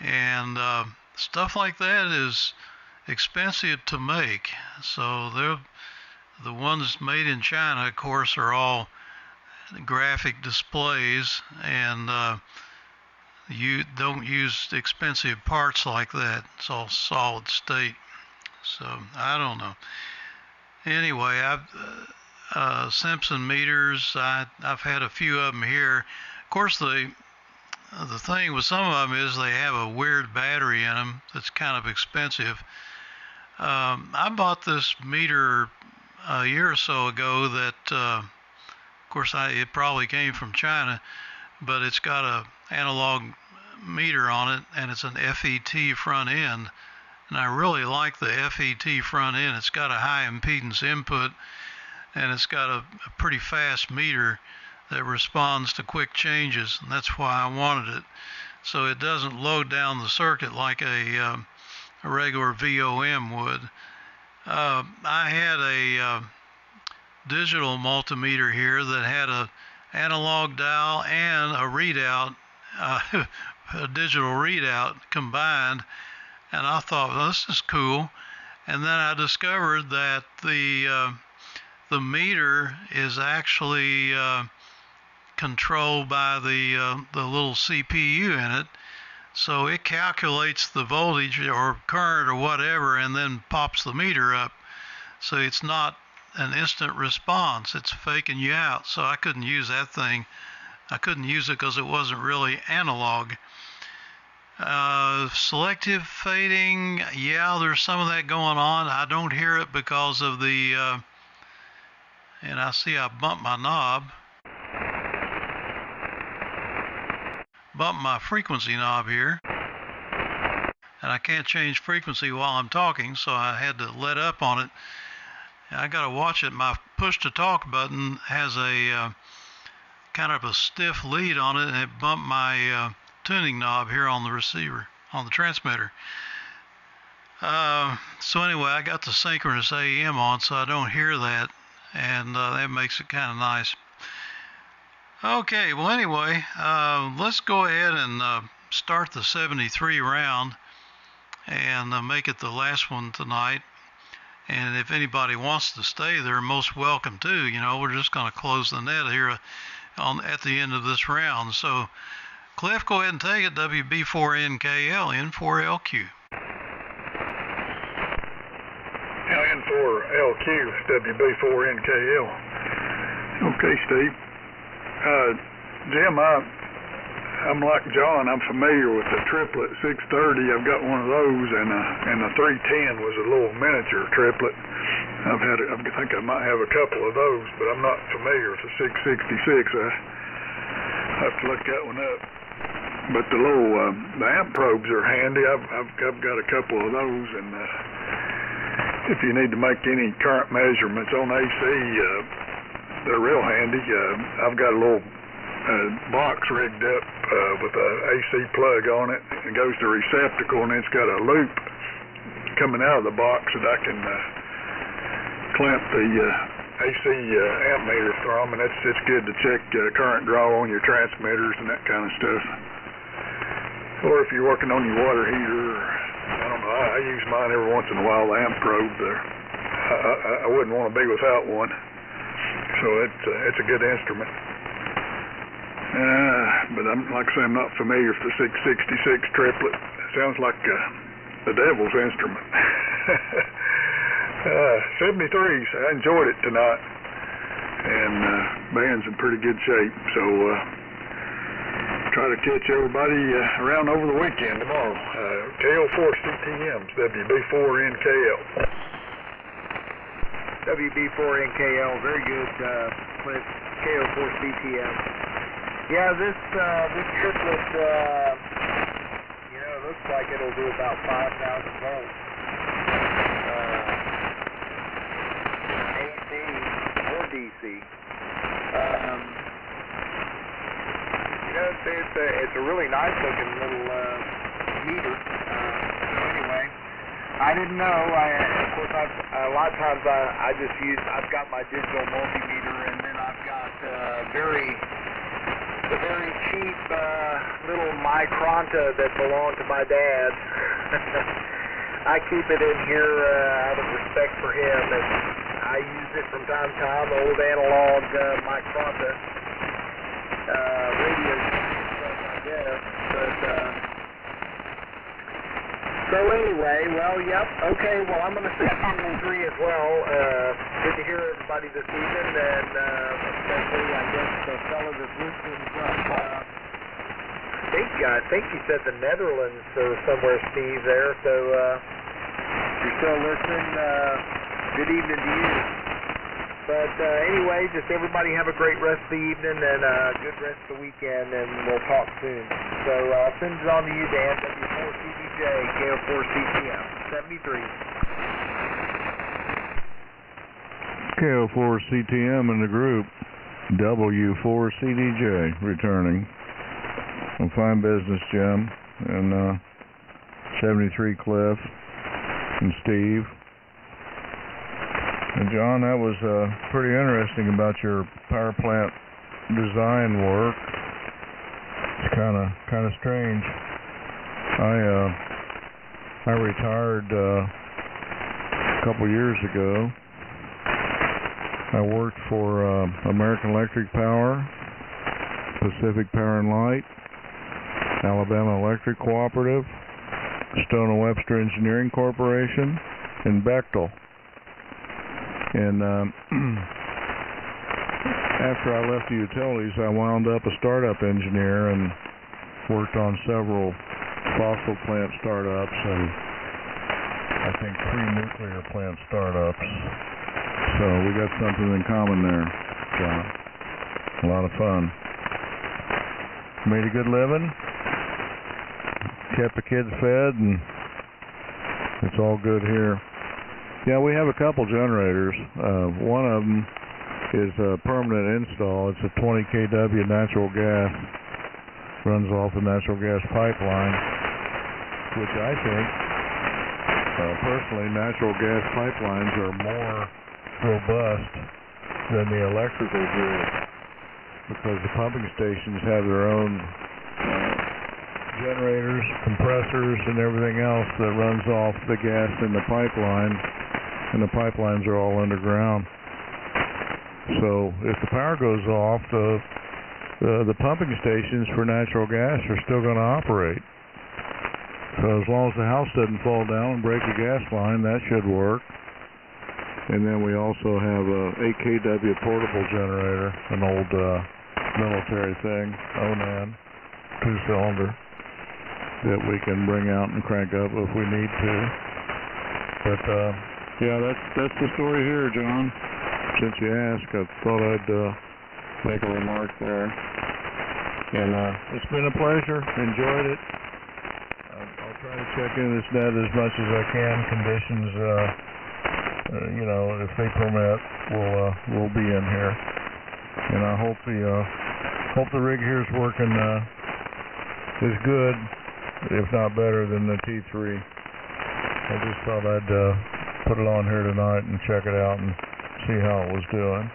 and stuff like that is expensive to make. So the ones made in China, of course, are all graphic displays, and you don't use expensive parts like that. It's all solid state. So I don't know. Anyway, Simpson meters, I've had a few of them here. Of course, the thing with some of them is they have a weird battery in them that's kind of expensive. I bought this meter a year or so ago that, of course, it probably came from China, but it's got a analog meter on it, and it's an FET front end. And I really like the FET front end. It's got a high impedance input, and it's got a pretty fast meter that responds to quick changes, and that's why I wanted it. So it doesn't load down the circuit like a regular VOM would. I had a digital multimeter here that had a analog dial and a readout, a digital readout combined, and I thought, well, this is cool. And then I discovered that the meter is actually controlled by the little CPU in it. So it calculates the voltage or current or whatever and then pops the meter up. So it's not an instant response. It's faking you out. So I couldn't use that thing. I couldn't use it because it wasn't really analog. Selective fading, yeah, there's some of that going on. I don't hear it because of the, and I see I bumped my knob. Bump my frequency knob here, and I can't change frequency while I'm talking, so I had to let up on it. I gotta watch it. My push to talk button has a kind of a stiff lead on it, and it bumped my tuning knob here on the receiver, on the transmitter. So anyway, I got the synchronous AM on, so I don't hear that, and that makes it kind of nice. Okay, well anyway, let's go ahead and start the 73 round and make it the last one tonight. And if anybody wants to stay, they're most welcome to. You know, we're just going to close the net here at the end of this round. So, Cliff, go ahead and take it. WB4NKL, N4LQ. N4LQ, WB4NKL. Okay, Steve. Jim, I'm like John. I'm familiar with the triplet 630. I've got one of those, and the 310 was a little miniature triplet. I think I might have a couple of those, but I'm not familiar with the 666. I have to look that one up. But the little the amp probes are handy. I've got a couple of those, and if you need to make any current measurements on AC, they're real handy. I've got a little box rigged up with a AC plug on it. It goes to a receptacle, and it's got a loop coming out of the box that I can clamp the AC amp meters from, and it's good to check current draw on your transmitters and that kind of stuff. Or if you're working on your water heater, I don't know. I use mine every once in a while. The amp probe there. I wouldn't want to be without one. So it's a good instrument. But like I say, I'm not familiar with the 666 triplet. It sounds like the devil's instrument. 73s. I enjoyed it tonight, and band's in pretty good shape. So try to catch everybody around over the weekend tomorrow. KL4 CTMs, WB4NKL. WB4NKL, very good, Cliff. KO4 CTM. Yeah, this triplet, looks like it'll do about 5,000 volts. AC or DC. It's a really nice looking little meter. So anyway, I didn't know. Of course, a lot of times I've got my digital multimeter, and then I've got the very cheap little Micronta that belonged to my dad. I keep it in here out of respect for him, and I use it from time to time, old analog Micronta radio stuff, I guess. But so anyway, well, yep, okay, well, I'm going to say 73 as well. Good to hear everybody this evening, and especially, I guess, the fellow that's listening from, I think you said the Netherlands or somewhere, Steve, there. So you're still listening, good evening to you. But anyway, just everybody have a great rest of the evening and good rest of the weekend, and we'll talk soon. So I'll send it on to you, Dan. W4CDJ, KO4CTM, 73. KO4CTM in the group, W4CDJ returning. Well, fine business, Jim, and 73 Cliff and Steve. And John, that was pretty interesting about your power plant design work. It's kind of strange. I retired a couple years ago. I worked for American Electric Power, Pacific Power and Light, Alabama Electric Cooperative, Stone and Webster Engineering Corporation, and Bechtel. And after I left the utilities, I wound up a startup engineer and worked on several fossil plant startups and I think 3 nuclear plant startups. So we got something in common there, John. A lot of fun. Made a good living, kept the kids fed, and it's all good here. Yeah, we have a couple generators. One of them is a permanent install. It's a 20 kW natural gas. Runs off the natural gas pipeline, which I think, personally, natural gas pipelines are more robust than the electrical grid because the pumping stations have their own generators, compressors, and everything else that runs off the gas in the pipeline. And the pipelines are all underground. So if the power goes off, the pumping stations for natural gas are still going to operate. So as long as the house doesn't fall down and break a gas line, that should work. And then we also have a 8 kW portable generator, an old military thing, Onan, 2-cylinder, that we can bring out and crank up if we need to. But yeah, that's the story here, John. Since you asked, I thought I'd make a remark there. And it's been a pleasure. Enjoyed it. I'll try to check in this net as much as I can. Conditions, if they permit, we'll be in here. And I hope the rig here is working as good, if not better, than the T3. I just thought I'd put it on here tonight and check it out and see how it was doing.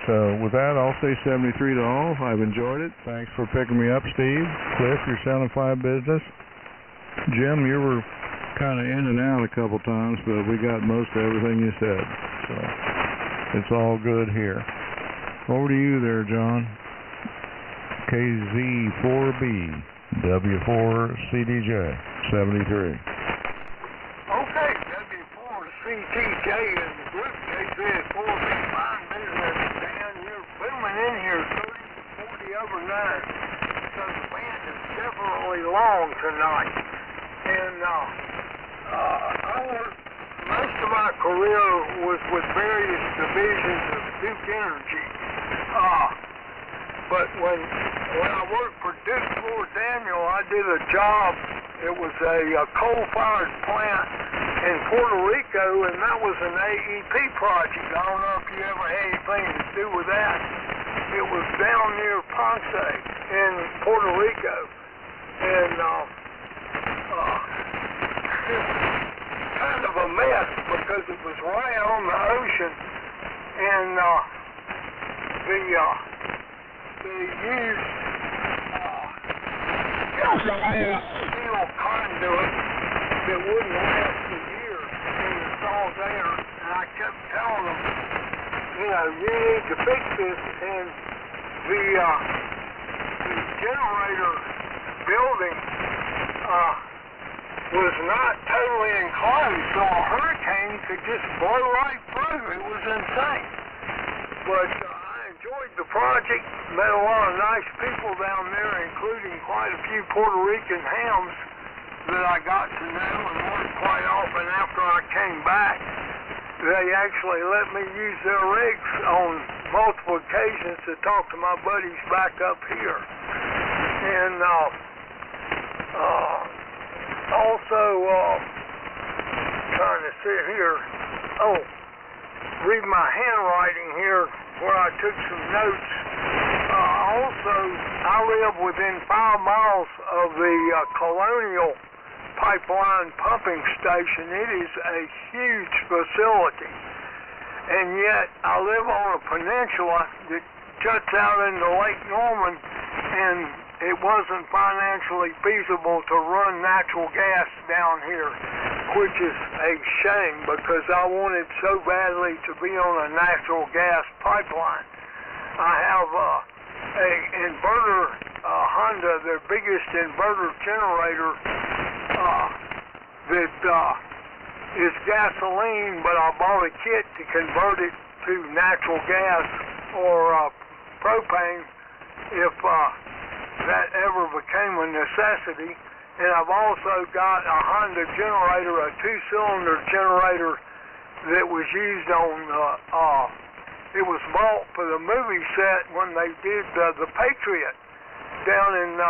So with that, I'll say 73 to all. I've enjoyed it. Thanks for picking me up, Steve. Cliff, your Sound and 5 business. Jim, you were kind of in and out a couple times, but we got most of everything you said. So it's all good here. Over to you there, John. KZ4B, W4CDJ, 73. Okay, W4CTJ and the group KZ4B, fine business, Dan. You're booming in here 30, 40 over 9. So the band is definitely long tonight. And I worked, most of my career was with various divisions of Duke Energy. But when I worked for Duke Fort Daniel, I did a job. It was a coal-fired plant in Puerto Rico, and that was an AEP project. I don't know if you ever had anything to do with that. It was down near Ponce in Puerto Rico, and it was kind of a mess because it was right on the ocean, and they used steel conduit that wouldn't last a year in the salt air, and I kept telling them, you need to fix this, and the generator building was not totally enclosed, so a hurricane could just blow right through. It was insane. But I enjoyed the project, met a lot of nice people down there, including quite a few Puerto Rican hams, that I got to know, and one quite often after I came back, they actually let me use their rigs on multiple occasions to talk to my buddies back up here. And also, trying to see here, read my handwriting here where I took some notes. Also, I live within 5 miles of the Colonial Pipeline pumping station. It is a huge facility, and yet I live on a peninsula that juts out into Lake Norman, and it wasn't financially feasible to run natural gas down here, which is a shame because I wanted so badly to be on a natural gas pipeline. I have a inverter, Honda, their biggest inverter generator, that is gasoline, but I bought a kit to convert it to natural gas or propane if that ever became a necessity. And I've also got a Honda generator, a 2-cylinder generator that was used on, it was bought for the movie set when they did The Patriot down in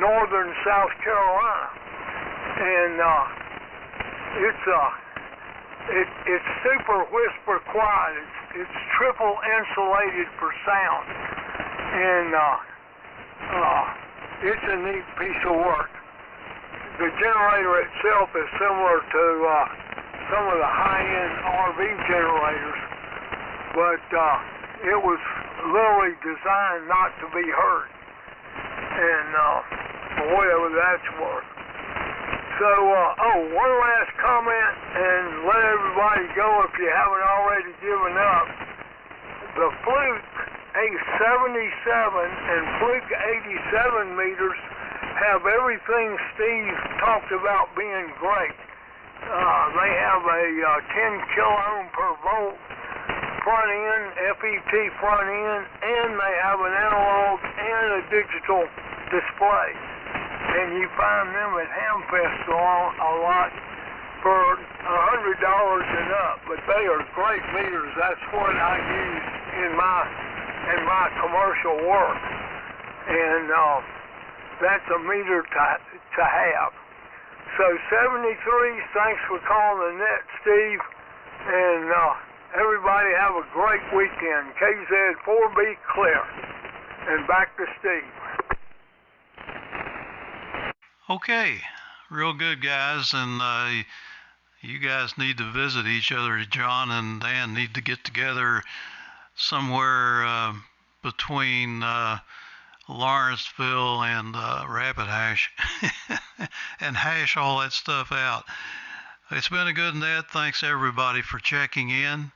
northern South Carolina. And it's super whisper quiet. It's triple insulated for sound, and it's a neat piece of work. The generator itself is similar to some of the high-end RV generators, but it was literally designed not to be heard, and for whatever that's worth. So, one last comment, and let everybody go if you haven't already given up. The Fluke A77 and Fluke 87 meters have everything Steve talked about being great. They have a 10 kiloohm per volt front end, FET front end, and they have an analog and a digital display. And you find them at Hamfest a lot for $100 and up, but they are great meters. That's what I use in my commercial work, and that's a meter to have. So 73, thanks for calling the net, Steve, and everybody have a great weekend. KZ4B clear, and back to Steve. Okay, real good, guys, and you guys need to visit each other. John and Dan need to get together somewhere between Lawrenceville and Rapid Hash and hash all that stuff out. It's been a good net. Thanks, everybody, for checking in.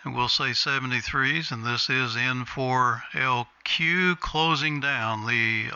And we'll say 73s, and this is N4LQ closing down the